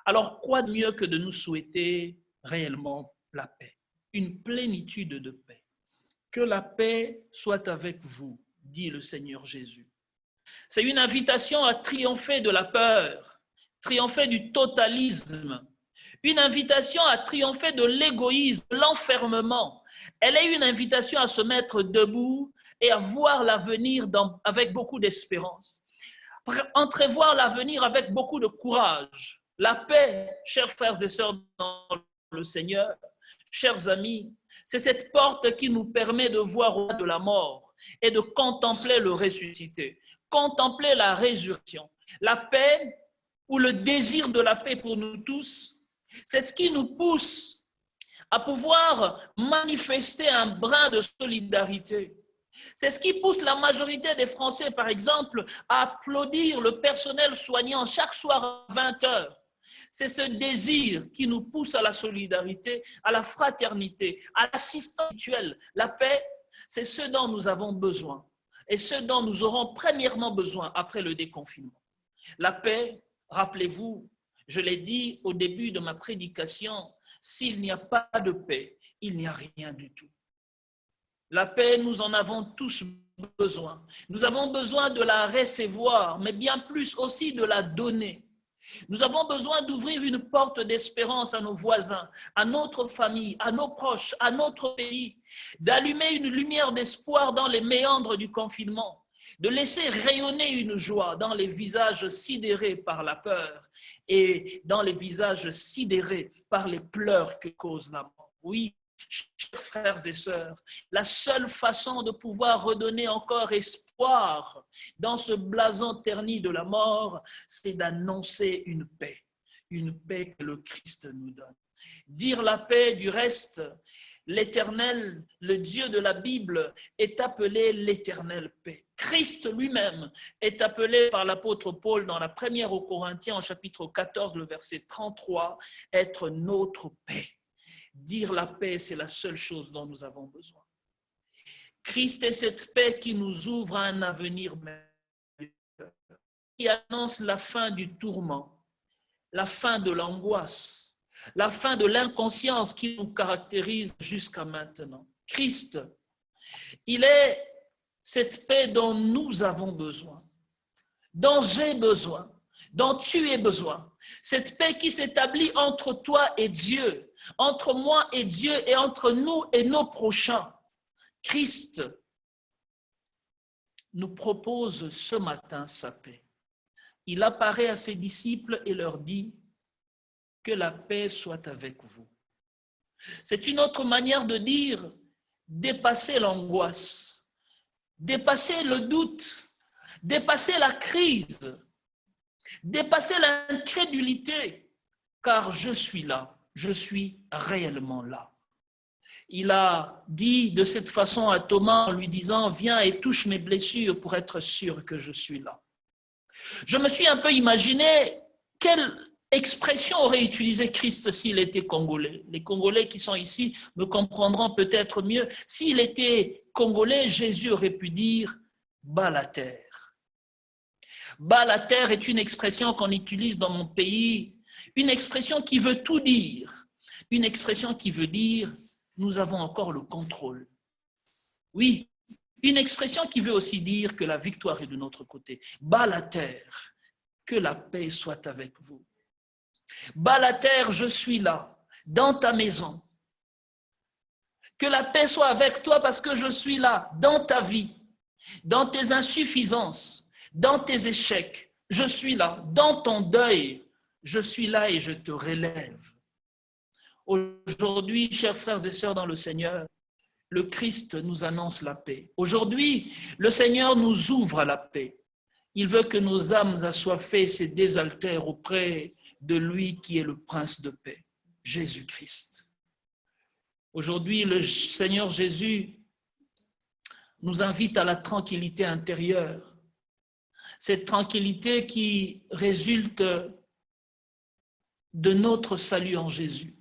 Alors, quoi de mieux que de nous souhaiter réellement la paix, une plénitude de paix? Que la paix soit avec vous, dit le Seigneur Jésus. C'est une invitation à triompher de la peur, triompher du totalisme, une invitation à triompher de l'égoïsme, de l'enfermement. Elle est une invitation à se mettre debout et à voir l'avenir avec beaucoup d'espérance. Entrevoir l'avenir avec beaucoup de courage. La paix, chers frères et sœurs dans le Seigneur, chers amis, c'est cette porte qui nous permet de voir au-delà de la mort et de contempler le ressuscité, contempler la résurrection. La paix ou le désir de la paix pour nous tous, c'est ce qui nous pousse à pouvoir manifester un brin de solidarité. C'est ce qui pousse la majorité des Français, par exemple, à applaudir le personnel soignant chaque soir à 20 heures. C'est ce désir qui nous pousse à la solidarité, à la fraternité, à l'assistance mutuelle. La paix, c'est ce dont nous avons besoin et ce dont nous aurons premièrement besoin après le déconfinement. La paix, rappelez-vous, je l'ai dit au début de ma prédication, s'il n'y a pas de paix, il n'y a rien du tout. La paix, nous en avons tous besoin. Nous avons besoin de la recevoir, mais bien plus aussi de la donner. Nous avons besoin d'ouvrir une porte d'espérance à nos voisins, à notre famille, à nos proches, à notre pays, d'allumer une lumière d'espoir dans les méandres du confinement, de laisser rayonner une joie dans les visages sidérés par la peur et dans les visages sidérés par les pleurs que cause la mort. Oui, chers frères et sœurs, la seule façon de pouvoir redonner encore espoir dans ce blason terni de la mort, c'est d'annoncer une paix que le Christ nous donne. Dire la paix, du reste, l'Éternel, le Dieu de la Bible, est appelé l'Éternelle paix. Christ lui-même est appelé par l'apôtre Paul dans la première aux Corinthiens, en chapitre 14, le verset 33, être notre paix. Dire la paix, c'est la seule chose dont nous avons besoin. Christ est cette paix qui nous ouvre à un avenir meilleur, qui annonce la fin du tourment, la fin de l'angoisse, la fin de l'inconscience qui nous caractérise jusqu'à maintenant. Christ, il est cette paix dont nous avons besoin, dont j'ai besoin, dont tu as besoin. Cette paix qui s'établit entre toi et Dieu, entre moi et Dieu et entre nous et nos prochains. Christ nous propose ce matin sa paix. Il apparaît à ses disciples et leur dit que la paix soit avec vous. C'est une autre manière de dire dépasser l'angoisse, dépasser le doute, dépasser la crise, dépasser l'incrédulité, car je suis là, je suis réellement là. Il a dit de cette façon à Thomas en lui disant « Viens et touche mes blessures pour être sûr que je suis là ». Je me suis un peu imaginé quelle expression aurait utilisé Christ s'il était congolais. Les Congolais qui sont ici me comprendront peut-être mieux. S'il était congolais, Jésus aurait pu dire « bas la terre ». Bas la terre est une expression qu'on utilise dans mon pays, une expression qui veut tout dire, une expression qui veut dire « nous avons encore le contrôle ». Oui, une expression qui veut aussi dire que la victoire est de notre côté. Bas la terre, que la paix soit avec vous. Bas la terre, je suis là, dans ta maison. Que la paix soit avec toi parce que je suis là, dans ta vie, dans tes insuffisances, Dans tes échecs, je suis là. Dans ton deuil, je suis là et je te relève. Aujourd'hui, chers frères et sœurs dans le Seigneur, le Christ nous annonce la paix. Aujourd'hui, le Seigneur nous ouvre à la paix. Il veut que nos âmes assoiffées se désaltèrent auprès de lui qui est le Prince de paix, Jésus-Christ. Aujourd'hui, le Seigneur Jésus nous invite à la tranquillité intérieure. Cette tranquillité qui résulte de notre salut en Jésus.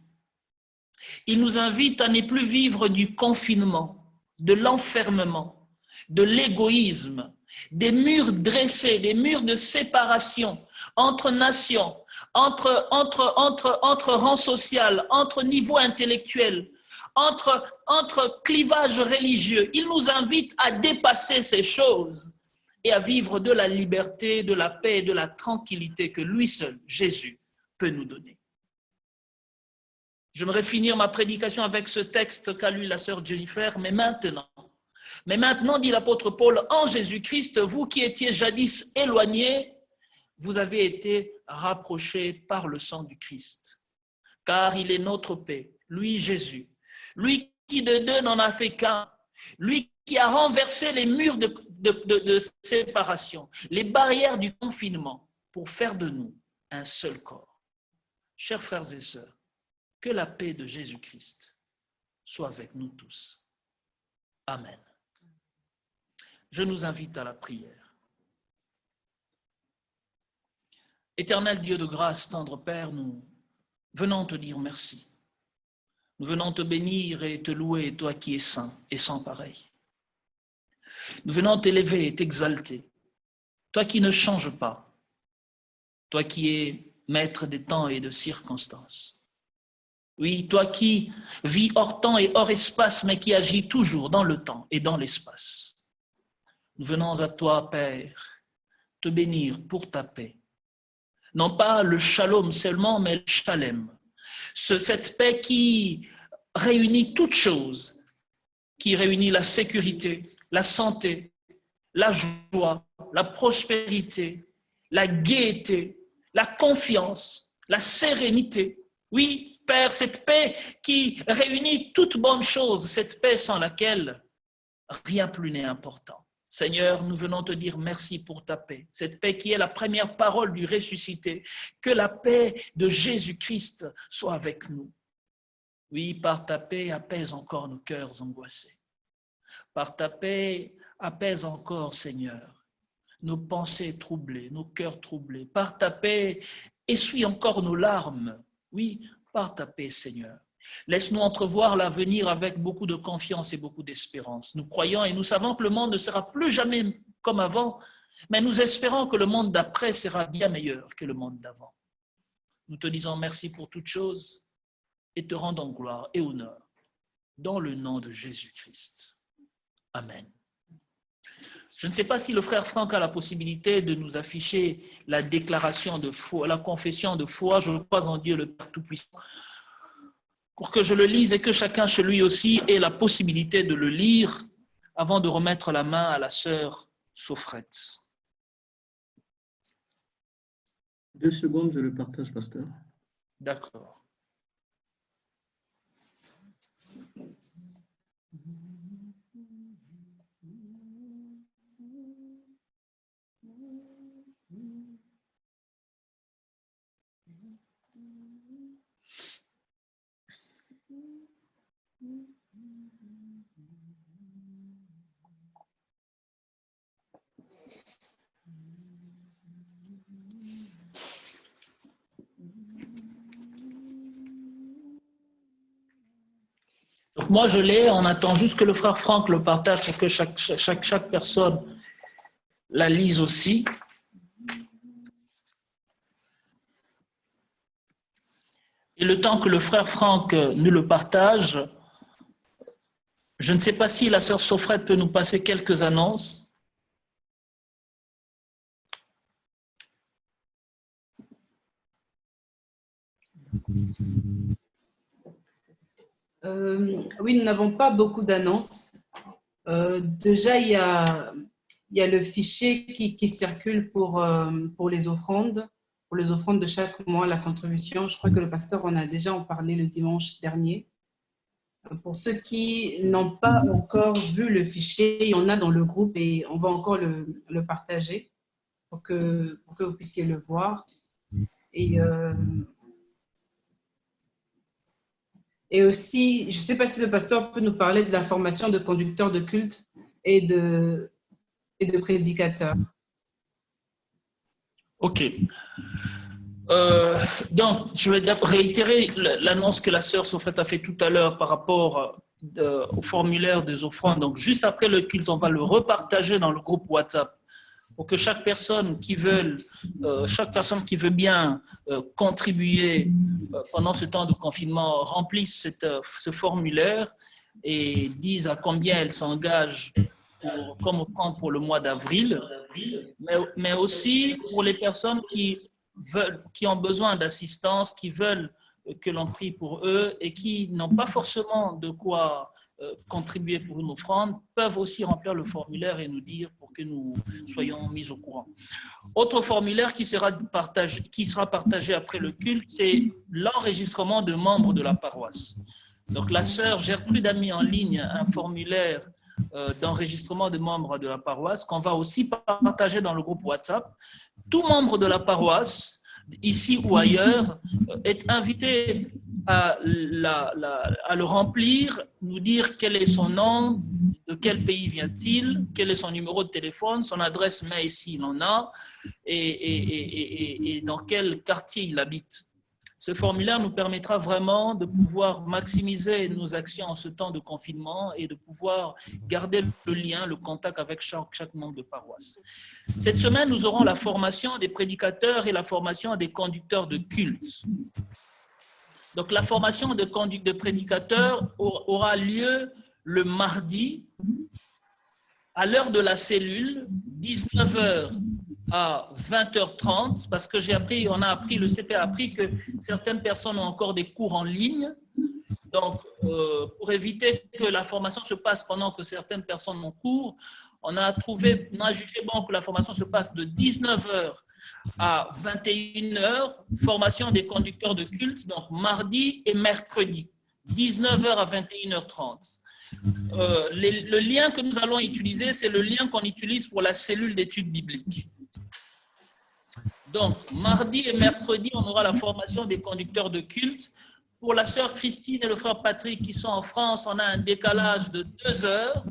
Il nous invite à ne plus vivre du confinement, de l'enfermement, de l'égoïsme, des murs dressés, des murs de séparation entre nations, entre rangs sociaux, entre niveaux intellectuels, entre clivages religieux. Il nous invite à dépasser ces choses et à vivre de la liberté, de la paix et de la tranquillité que lui seul, Jésus, peut nous donner. J'aimerais finir ma prédication avec ce texte qu'a lu la sœur Jennifer, mais maintenant, dit l'apôtre Paul, en Jésus-Christ, vous qui étiez jadis éloignés, vous avez été rapprochés par le sang du Christ. Car il est notre paix, lui Jésus, lui qui de deux n'en a fait qu'un, lui qui a renversé les murs de séparation, les barrières du confinement, pour faire de nous un seul corps. Chers frères et sœurs, que la paix de Jésus-Christ soit avec nous tous. Amen. Je nous invite à la prière. Éternel Dieu de grâce, tendre Père, nous venons te dire merci. Nous venons te bénir et te louer, toi qui es saint et sans pareil. Nous venons t'élever et t'exalter, toi qui ne changes pas, toi qui es maître des temps et de circonstances. Oui, toi qui vis hors temps et hors espace, mais qui agis toujours dans le temps et dans l'espace. Nous venons à toi, Père, te bénir pour ta paix. Non pas le shalom seulement, mais le shalem. Cette paix qui réunit toutes choses, qui réunit la sécurité, la santé, la joie, la prospérité, la gaieté, la confiance, la sérénité. Oui, Père, cette paix qui réunit toutes bonnes choses, cette paix sans laquelle rien plus n'est important. Seigneur, nous venons te dire merci pour ta paix, cette paix qui est la première parole du ressuscité. Que la paix de Jésus-Christ soit avec nous. Oui, par ta paix, apaise encore nos cœurs angoissés. Par ta paix, apaise encore, Seigneur, nos pensées troublées, nos cœurs troublés. Par ta paix, essuie encore nos larmes. Oui, par ta paix, Seigneur. Laisse-nous entrevoir l'avenir avec beaucoup de confiance et beaucoup d'espérance. Nous croyons et nous savons que le monde ne sera plus jamais comme avant, mais nous espérons que le monde d'après sera bien meilleur que le monde d'avant. Nous te disons merci pour toutes choses et te rendons gloire et honneur dans le nom de Jésus-Christ. Amen. Je ne sais pas si le frère Franck a la possibilité de nous afficher la déclaration de foi, la confession de foi. Je crois en Dieu le Père Tout-Puissant, pour que je le lise et que chacun chez lui aussi ait la possibilité de le lire avant de remettre la main à la sœur Sophrette. 2 secondes, je le partage, pasteur. D'accord. Donc moi je l'ai, on attend juste que le frère Franck le partage pour que chaque personne la lise aussi. Et le temps que le frère Franck nous le partage, je ne sais pas si la sœur Sophrette peut nous passer quelques annonces. Oui, nous n'avons pas beaucoup d'annonces. Déjà, il y a il y a le fichier qui circule pour les offrandes de chaque mois, la contribution. Je crois que le pasteur en a déjà parlé le dimanche dernier. Pour ceux qui n'ont pas encore vu le fichier, il y en a dans le groupe et on va encore le partager pour que vous puissiez le voir. Et aussi, je ne sais pas si le pasteur peut nous parler de la formation de conducteurs de culte et de prédicateurs. OK. Donc, je vais réitérer l'annonce que la sœur Sophrette a fait tout à l'heure par rapport au formulaire des offrandes. Donc, juste après le culte, on va le repartager dans le groupe WhatsApp pour que chaque personne qui veut bien contribuer pendant ce temps de confinement remplisse ce formulaire et dise à combien elle s'engage comme offrande pour le mois d'avril, mais aussi pour les personnes qui ont besoin d'assistance, qui veulent que l'on prie pour eux et qui n'ont pas forcément de quoi contribuer pour une offrande, peuvent aussi remplir le formulaire et nous dire pour que nous soyons mis au courant. Autre formulaire qui sera partagé après le culte, c'est l'enregistrement de membres de la paroisse. Donc la sœur Gertrude a mis en ligne un formulaire d'enregistrement de membres de la paroisse qu'on va aussi partager dans le groupe WhatsApp. Tout membre de la paroisse, ici ou ailleurs, est invité à le remplir, nous dire quel est son nom, de quel pays vient-il, quel est son numéro de téléphone, son adresse mail s'il en a, et dans quel quartier il habite. Ce formulaire nous permettra vraiment de pouvoir maximiser nos actions en ce temps de confinement et de pouvoir garder le lien, le contact avec chaque membre de paroisse. Cette semaine, nous aurons la formation des prédicateurs et la formation des conducteurs de culte. Donc, la formation de prédicateurs aura lieu le mardi à l'heure de la cellule, 19h à 20h30, parce que le CP a appris que certaines personnes ont encore des cours en ligne. Donc, pour éviter que la formation se passe pendant que certaines personnes ont cours, on a jugé bon que la formation se passe de 19h à 21h, formation des conducteurs de culte, donc mardi et mercredi, 19h à 21h30. Le lien que nous allons utiliser, c'est le lien qu'on utilise pour la cellule d'études bibliques. Donc, mardi et mercredi, on aura la formation des conducteurs de culte. Pour la sœur Christine et le frère Patrick qui sont en France, on a un décalage de 2 heures.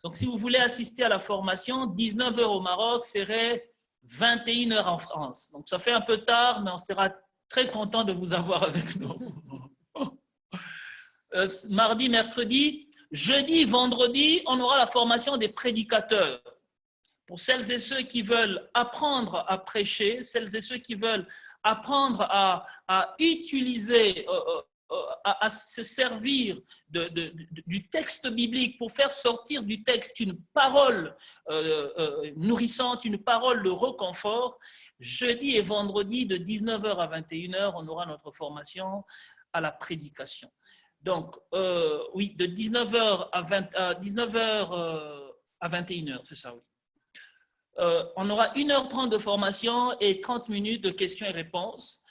Donc, si vous voulez assister à la formation, 19h au Maroc serait 21h en France. Donc, ça fait un peu tard, mais on sera très content de vous avoir avec nous. Mardi, mercredi, jeudi, vendredi, on aura la formation des prédicateurs. Pour celles et ceux qui veulent apprendre à prêcher, celles et ceux qui veulent apprendre à utiliser, à se servir du texte biblique pour faire sortir du texte une parole nourrissante, une parole de réconfort. Jeudi et vendredi, de 19h à 21h, on aura notre formation à la prédication. Donc, oui, de 19h à 21h, c'est ça, oui. On aura 1h30 de formation et 30 minutes de questions et réponses.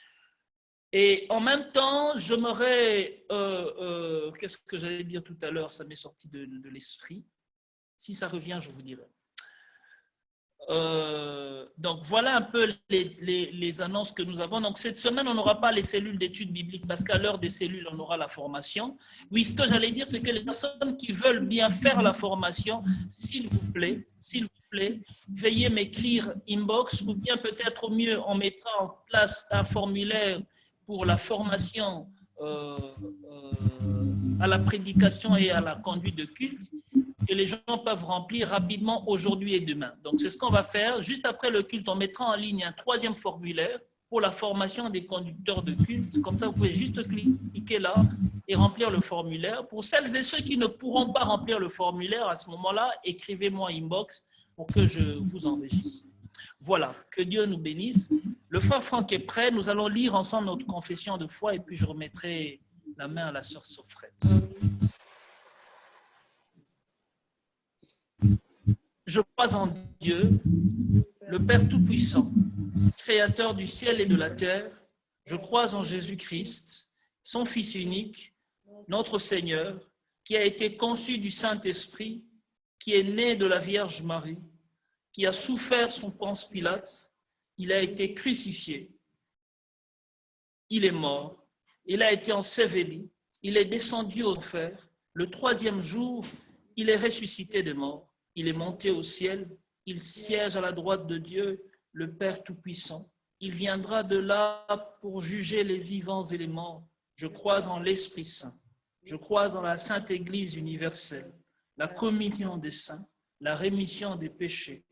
Et en même temps, j'aimerais, qu'est-ce que j'allais dire tout à l'heure, ça m'est sorti de l'esprit. Si ça revient, je vous dirai. Donc, voilà un peu les annonces que nous avons. Donc, cette semaine, on n'aura pas les cellules d'études bibliques parce qu'à l'heure des cellules, on aura la formation. Oui, ce que j'allais dire, c'est que les personnes qui veulent bien faire la formation, s'il vous plaît, veuillez m'écrire inbox ou bien peut-être au mieux, on mettra en place un formulaire pour la formation à la prédication et à la conduite de culte que les gens peuvent remplir rapidement aujourd'hui et demain. Donc, c'est ce qu'on va faire. Juste après le culte, on mettra en ligne un 3e formulaire pour la formation des conducteurs de culte. Comme ça, vous pouvez juste cliquer là et remplir le formulaire. Pour celles et ceux qui ne pourront pas remplir le formulaire, à ce moment-là, écrivez-moi inbox pour que je vous enregistre. Voilà, que Dieu nous bénisse. Le frère Franck est prêt. Nous allons lire ensemble notre confession de foi et puis je remettrai la main à la sœur Sophrette. Je crois en Dieu, le Père Tout-Puissant, Créateur du ciel et de la terre. Je crois en Jésus-Christ, son Fils unique, notre Seigneur, qui a été conçu du Saint-Esprit, qui est né de la Vierge Marie, qui a souffert sous Ponce Pilate, il a été crucifié, il est mort, il a été enseveli, il est descendu aux enfers, le troisième jour, il est ressuscité des morts, il est monté au ciel, il siège à la droite de Dieu, le Père Tout-Puissant. Il viendra de là pour juger les vivants et les morts. Je crois en l'Esprit Saint. Je crois en la Sainte Église universelle, la communion des saints, la rémission des péchés,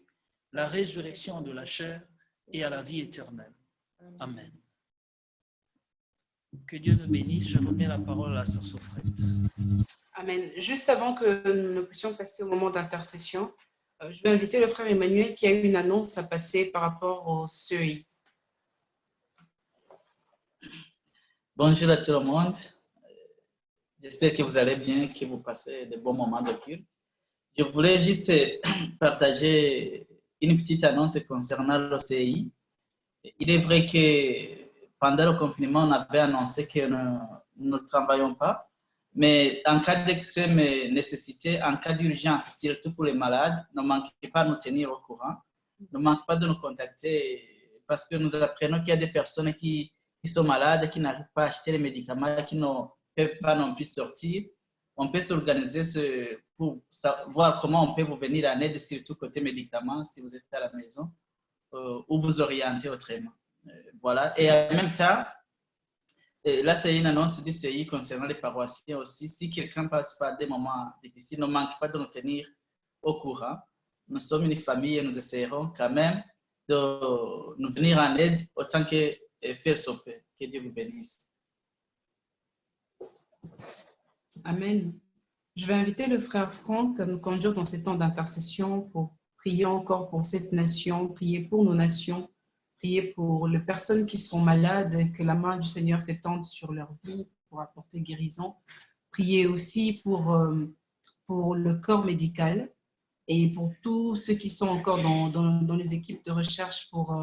la résurrection de la chair et à la vie éternelle. Amen. Que Dieu nous bénisse. Je remets la parole à la sœur Sophrette. Amen. Juste avant que nous puissions passer au moment d'intercession, je vais inviter le frère Emmanuel qui a eu une annonce à passer par rapport au CEI. Bonjour à tout le monde. J'espère que vous allez bien, que vous passez de bons moments de culte. Je voulais juste partager une petite annonce concernant l'OCI. Il est vrai que pendant le confinement, on avait annoncé que nous ne travaillons pas, mais en cas d'extrême nécessité, en cas d'urgence, surtout pour les malades, ne manquez pas de nous tenir au courant. Ne manquez pas de nous contacter parce que nous apprenons qu'il y a des personnes qui sont malades, qui n'arrivent pas à acheter les médicaments, qui ne peuvent pas non plus sortir. On peut s'organiser pour voir comment on peut vous venir en aide, surtout côté médicaments, si vous êtes à la maison, ou vous orienter autrement. Voilà. Et en même temps, là, c'est une annonce du CI concernant les paroissiens aussi. Si quelqu'un passe par des moments difficiles, ne manque pas de nous tenir au courant. Nous sommes une famille et nous essayerons quand même de nous venir en aide autant que faire son peut. Que Dieu vous bénisse. Amen. Je vais inviter le frère Franck à nous conduire dans ces temps d'intercession pour prier encore pour cette nation, prier pour nos nations, prier pour les personnes qui sont malades, que la main du Seigneur s'étende sur leur vie pour apporter guérison. Prier aussi pour le corps médical et pour tous ceux qui sont encore dans les équipes de recherche pour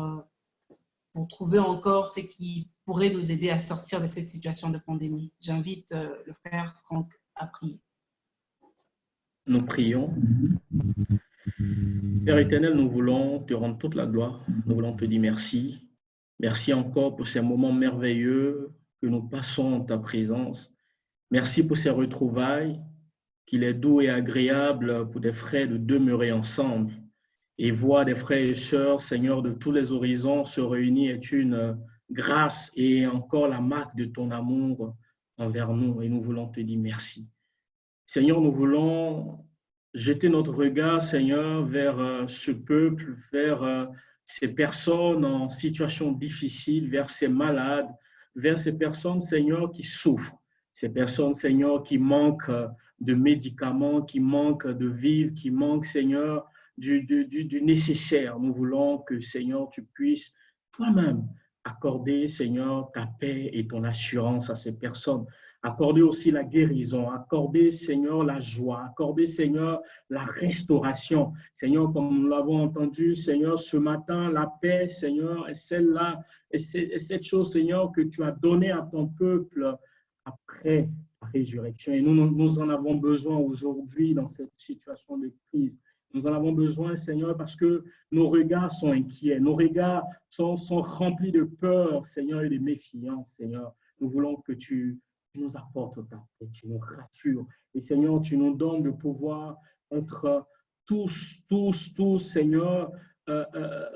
trouver encore ce qui pourrait nous aider à sortir de cette situation de pandémie. J'invite le frère Franck à prier. Nous prions. Père éternel, nous voulons te rendre toute la gloire. Nous voulons te dire merci. Merci encore pour ces moments merveilleux que nous passons en ta présence. Merci pour ces retrouvailles, qu'il est doux et agréable pour des frères de demeurer ensemble. Et voir des frères et sœurs, Seigneur, de tous les horizons se réunir est une grâce et encore la marque de ton amour envers nous. Et nous voulons te dire merci. Seigneur, nous voulons jeter notre regard, Seigneur, vers ce peuple, vers ces personnes en situation difficile, vers ces malades, vers ces personnes, Seigneur, qui souffrent. Ces personnes, Seigneur, qui manquent de médicaments, qui manquent de vivres, qui manquent, Seigneur, du nécessaire. Nous voulons que, Seigneur, tu puisses toi-même accorder, Seigneur, ta paix et ton assurance à ces personnes. Accorder aussi la guérison, accorder, Seigneur, la joie, accorder, Seigneur, la restauration. Seigneur, comme nous l'avons entendu, Seigneur, ce matin, la paix, Seigneur, est celle-là, et cette chose, Seigneur, que tu as donnée à ton peuple après la résurrection. Et nous en avons besoin aujourd'hui dans cette situation de crise. Nous en avons besoin, Seigneur, parce que nos regards sont inquiets, nos regards sont remplis de peur, Seigneur, et de méfiance, Seigneur. Nous voulons que tu nous apportes ta paix, tu nous rassures. Et Seigneur, tu nous donnes de pouvoir être tous, Seigneur,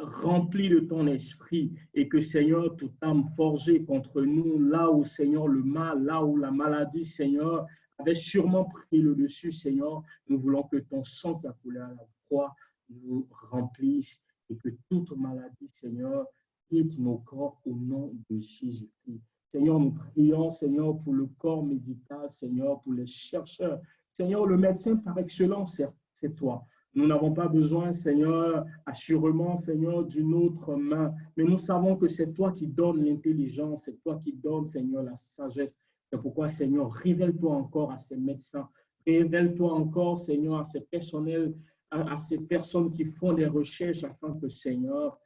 remplis de ton esprit. Et que, Seigneur, toute âme forgée contre nous, là où, Seigneur, le mal, là où la maladie, Seigneur, avait sûrement pris le dessus, Seigneur, nous voulons que ton sang qui a coulé à la croix nous remplisse et que toute maladie, Seigneur, quitte nos corps au nom de Jésus-Christ. Seigneur, nous prions, Seigneur, pour le corps médical, Seigneur, pour les chercheurs. Seigneur, le médecin par excellence, c'est toi. Nous n'avons pas besoin, Seigneur, assurément, Seigneur, d'une autre main. Mais nous savons que c'est toi qui donnes l'intelligence, c'est toi qui donnes, Seigneur, la sagesse. C'est pourquoi, Seigneur, révèle-toi encore à ces médecins. Révèle-toi encore, Seigneur, à ces personnels à ces personnes qui font des recherches afin que, Seigneur,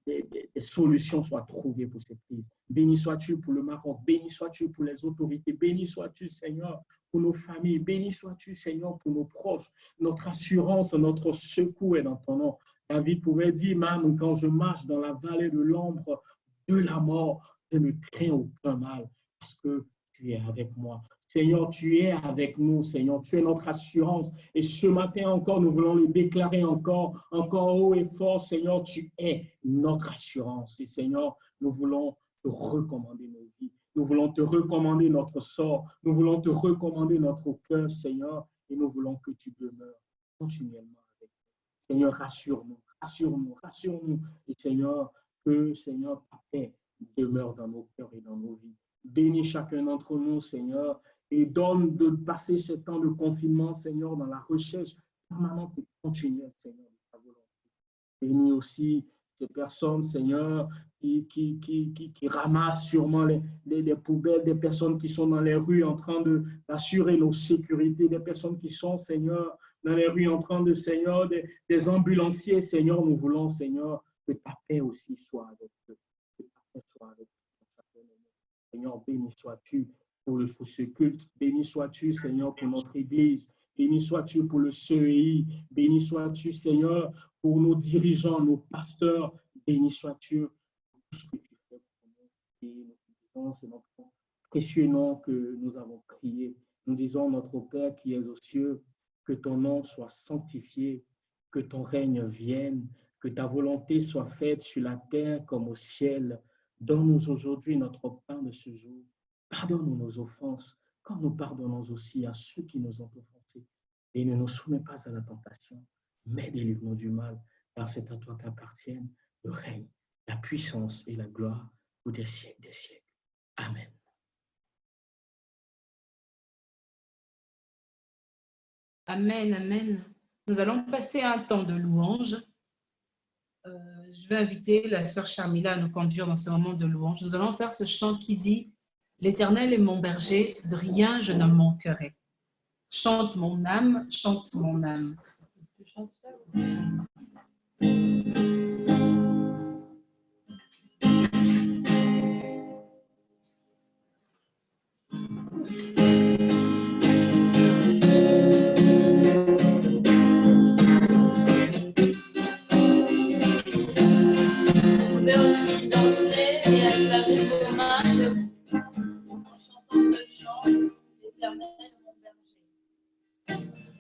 des solutions soient trouvées pour cette crise. Béni sois-tu pour le Maroc, béni sois-tu pour les autorités, béni sois-tu, Seigneur, pour nos familles, béni sois-tu, Seigneur, pour nos proches. Notre assurance, notre secours est dans ton nom. David pouvait dire, même quand je marche dans la vallée de l'ombre de la mort, je ne crains aucun mal parce que tu es avec moi. Seigneur, tu es avec nous, Seigneur, tu es notre assurance. Et ce matin encore, nous voulons le déclarer encore haut et fort, Seigneur, tu es notre assurance. Et Seigneur, nous voulons te recommander nos vies. Nous voulons te recommander notre sort. Nous voulons te recommander notre cœur, Seigneur. Et nous voulons que tu demeures continuellement avec nous. Seigneur, rassure-nous, rassure-nous, rassure-nous. Et Seigneur, que, Seigneur, ta paix demeure dans nos cœurs et dans nos vies. Bénis chacun d'entre nous, Seigneur, et donne de passer ce temps de confinement, Seigneur, dans la recherche permanente et continuelle, Seigneur, de ta volonté. Bénis aussi ces personnes, Seigneur, qui ramassent sûrement les poubelles, des personnes qui sont dans les rues en train d'assurer nos sécurités, des personnes qui sont, Seigneur, dans les rues en train de, Seigneur, des ambulanciers, Seigneur, nous voulons, Seigneur, que ta paix aussi soit avec eux, que ta paix soit avec eux. Seigneur, béni sois-tu pour ce culte, béni sois-tu, Seigneur, pour notre Église, béni sois-tu pour le CEI, béni sois-tu, Seigneur, pour nos dirigeants, nos pasteurs, béni sois-tu pour tout ce que tu fais pour nous. Et nous disons, c'est notre précieux nom que nous avons prié. Nous disons, notre Père qui es aux cieux, que ton nom soit sanctifié, que ton règne vienne, que ta volonté soit faite sur la terre comme au ciel. Donne-nous aujourd'hui notre pain de ce jour. Pardonne-nous nos offenses, comme nous pardonnons aussi à ceux qui nous ont offensés. Et ne nous soumets pas à la tentation, mais délivre-nous du mal, car c'est à toi qu'appartiennent le règne, la puissance et la gloire pour des siècles des siècles. Amen. Amen, amen. Nous allons passer un temps de louange. Je vais inviter la sœur Charmila à nous conduire dans ce moment de louange. Nous allons faire ce chant qui dit « L'Éternel est mon berger, de rien je ne manquerai. Chante mon âme, chante mon âme. »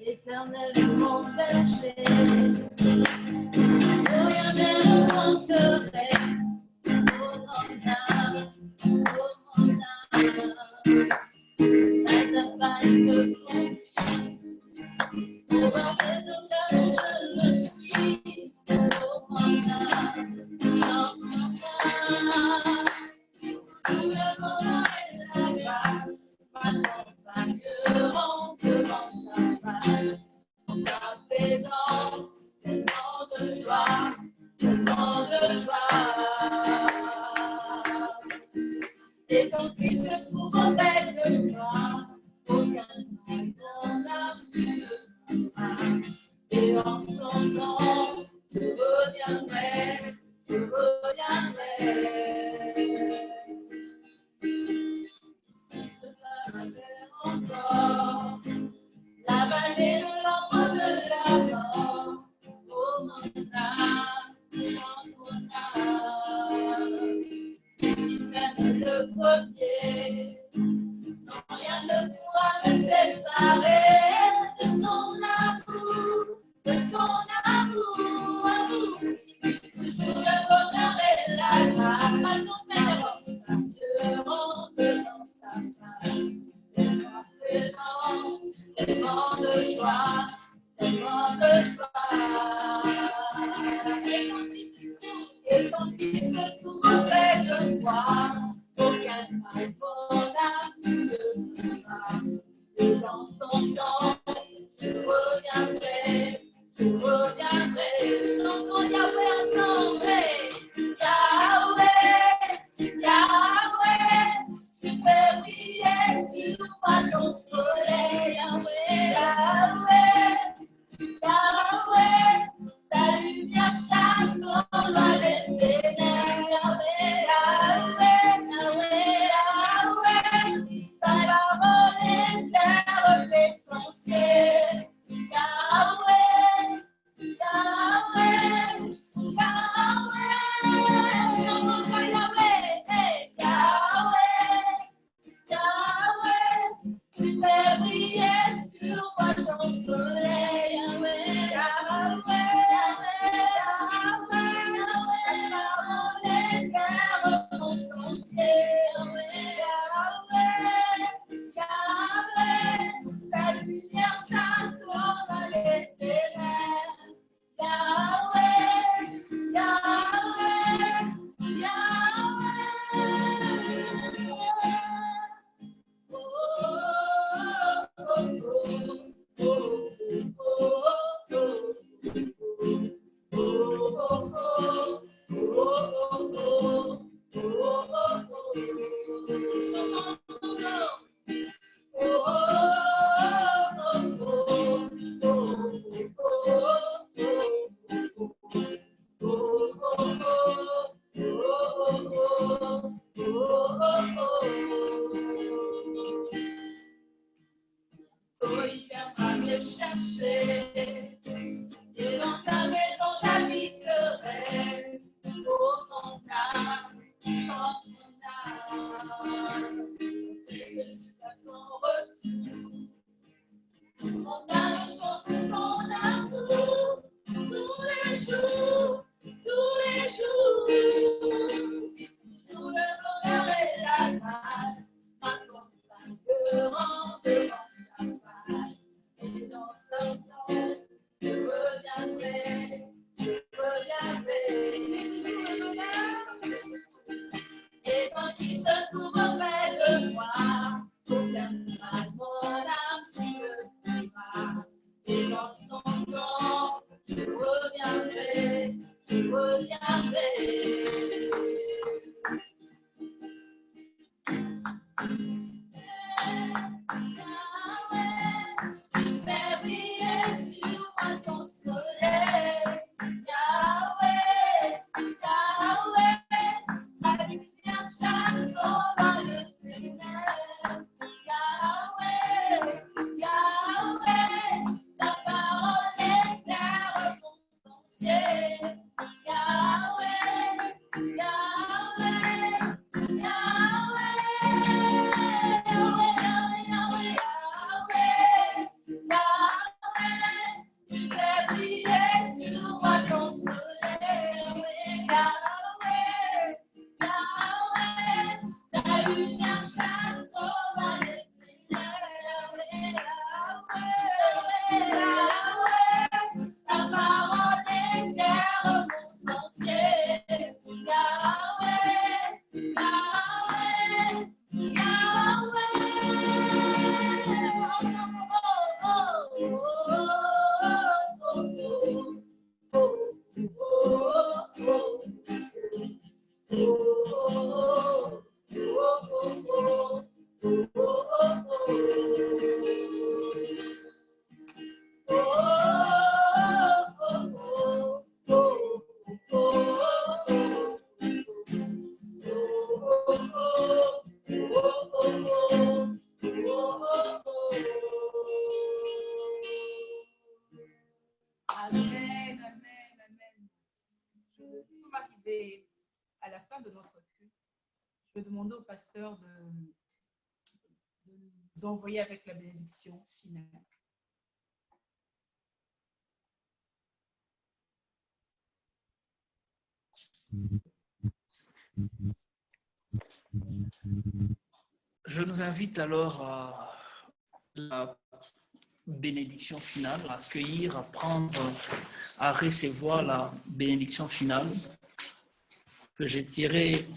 L'Éternel est mon berger, de rien je ne manquerai. Oh mon âme, pas à pas il me conduit, dans mes aucun je le suis. Oh mon âme, chante mon âme, tout le bonheur et la grâce m'accompagneront devant sa face. Sa présence, tellement de joie, tellement de joie. Et ton Christ se trouve auprès de moi, aucun mal mon âme tu ne feras. Et en son temps, je reviendrai, je reviendrai. Si je traverse encore la vallée de l'ombre de la mort, oh mon âme, chante mon âme. Il m'aime le premier, non rien ne pourra me séparer de son amour, de son amour, amour. Toujours le bonheur et la grâce, à son m'accompagneront devant sa face. De sa présence, tellement de joie, tellement de joie. Et ton Fils se trouve auprès de moi, aucun mal mon âme tu ne feras. soleil, Yahweh, Yahweh, les vers mon sentier, Yahweh, ta lumière chasse dans les ténèbres, Yahweh, Yahweh, il viendra me chercher, et dans sa maison j'habiterai. Oh mon âme, chante mon âme, sans cesse jusqu'à son retour. Mon âme chante son amour tous les jours, tous les jours. Et toujours le bonheur et la grâce m'accompagneront devant sa face. Et dans ce temps, je reviendrai, toujours le bonheur. Et quand il se trouve auprès de moi, reviendra mon âme qui me dira. Et dans son temps, je reviendrai, je reviendrai. Yahweh, tu fais briller sur moi ton soleil. Yahweh, Yahweh, ta lumière chasse dans le ténèbre. Yahweh, Yahweh, ta parole éclaire mon sentier. Yahweh, Yahweh, tu fais briller sur moi ton soleil. Yahweh, Yahweh, ta lumière chasse over les ténèbres. Yahweh, Yahweh, ta parole éclaire mon sentier. Yahweh, Yahweh, Amen, amen, amen. Nous sommes arrivés à la fin de notre culte. Je vais demander au pasteur de nous envoyer avec la bénédiction finale. Je nous invite alors à la bénédiction finale, à accueillir, à prendre, à recevoir la bénédiction finale que j'ai tirée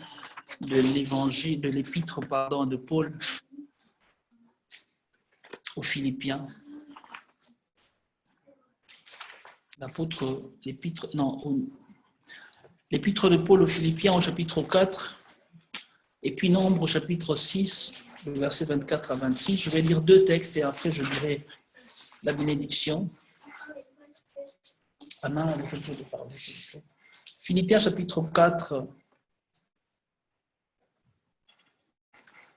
de l'évangile, de l'épître, de Paul aux Philippiens. L'épître de Paul aux Philippiens au chapitre 4, et puis Nombre au chapitre 6, le verset 24 à 26. Je vais lire deux textes et après je dirai la bénédiction. Anna a quelque chose de parler. Philippiens chapitre 4,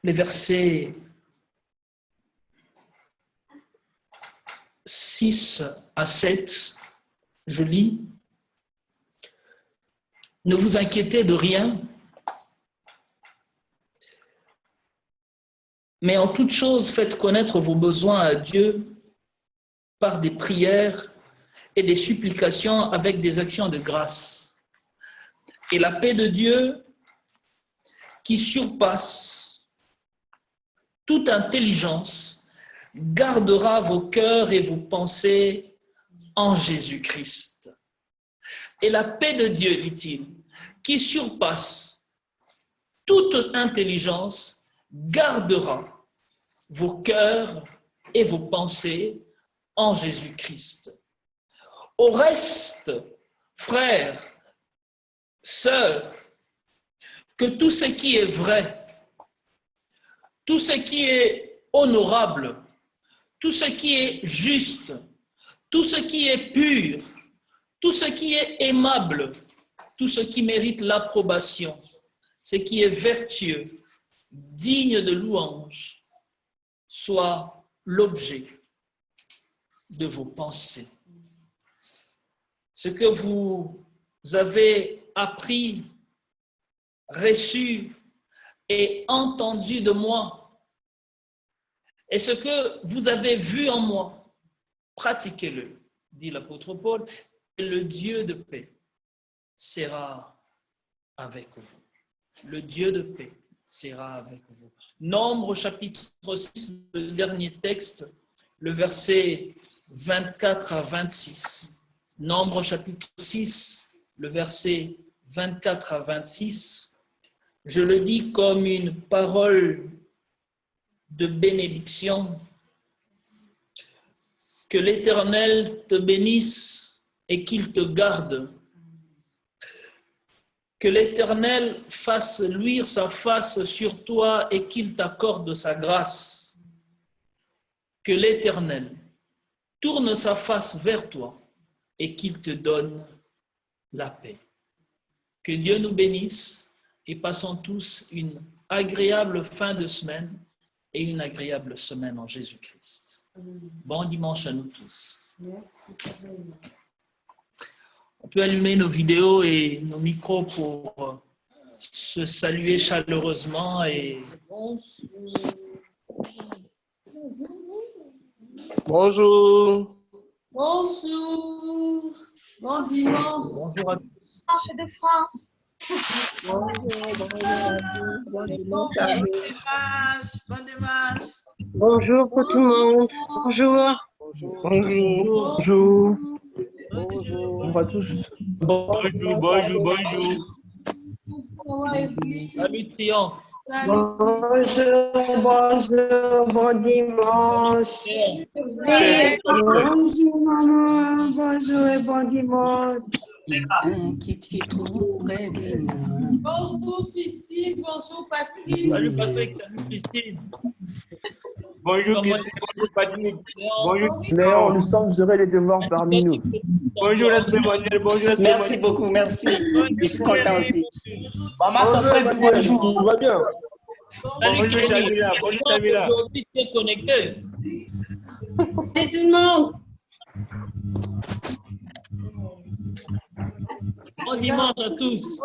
les versets 6 à 7, je lis. Ne vous inquiétez de rien, mais en toute chose faites connaître vos besoins à Dieu par des prières et des supplications avec des actions de grâce. Et la paix de Dieu, qui surpasse toute intelligence, gardera vos cœurs et vos pensées en Jésus-Christ. Et la paix de Dieu, dit-il, qui surpasse toute intelligence, gardera vos cœurs et vos pensées en Jésus-Christ. Au reste, frères, sœurs, que tout ce qui est vrai, tout ce qui est honorable, tout ce qui est juste, tout ce qui est pur, tout ce qui est aimable, tout ce qui mérite l'approbation, ce qui est vertueux, digne de louange, soit l'objet de vos pensées. Ce que vous avez appris, reçu et entendu de moi, et ce que vous avez vu en moi, pratiquez-le, dit l'apôtre Paul, et le Dieu de paix sera avec vous. Le Dieu de paix sera avec vous. Nombre chapitre 6, le dernier texte, le verset 24 à 26. Nombre chapitre 6, le verset 24 à 26. Je le dis comme une parole de bénédiction. Que l'Éternel te bénisse et qu'il te garde. Que l'Éternel fasse luire sa face sur toi et qu'il t'accorde sa grâce. Que l'Éternel tourne sa face vers toi et qu'il te donne la paix. Que Dieu nous bénisse et passons tous une agréable fin de semaine et une agréable semaine en Jésus-Christ. Bon dimanche à nous tous. On peut allumer nos vidéos et nos micros pour se saluer chaleureusement et Bonjour. Bonjour. Bon dimanche. bonjour à tous. De France. Bon dimanche. Bon dimanche. Bonjour pour tout le monde. Bonjour. Bonjour. Bonjour à tous. Bonjour. Salut Triomphe. Bonjour, bon dimanche. Bonjour maman, bonjour et bon dimanche. Qui t'y trouve près de moi. Bonjour Christine, bonjour Patrick. Salut Patrick, salut Christine. Bonjour Christine, bonjour Patrick. Bonjour Léon, nous sommes heureux de te voir parmi nous. Bonjour l'esprit Manuel, bonjour l'esprit Merci beaucoup, merci. Je suis content aussi. Maman, ça fait bonjour. Tout va bien. Bonjour Shamila, bonjour Shamila. Aujourd'hui, tu es connecté. Salut tout le monde. Bon dimanche à tous.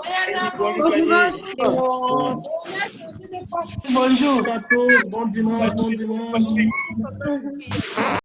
Bonjour à tous, bon dimanche.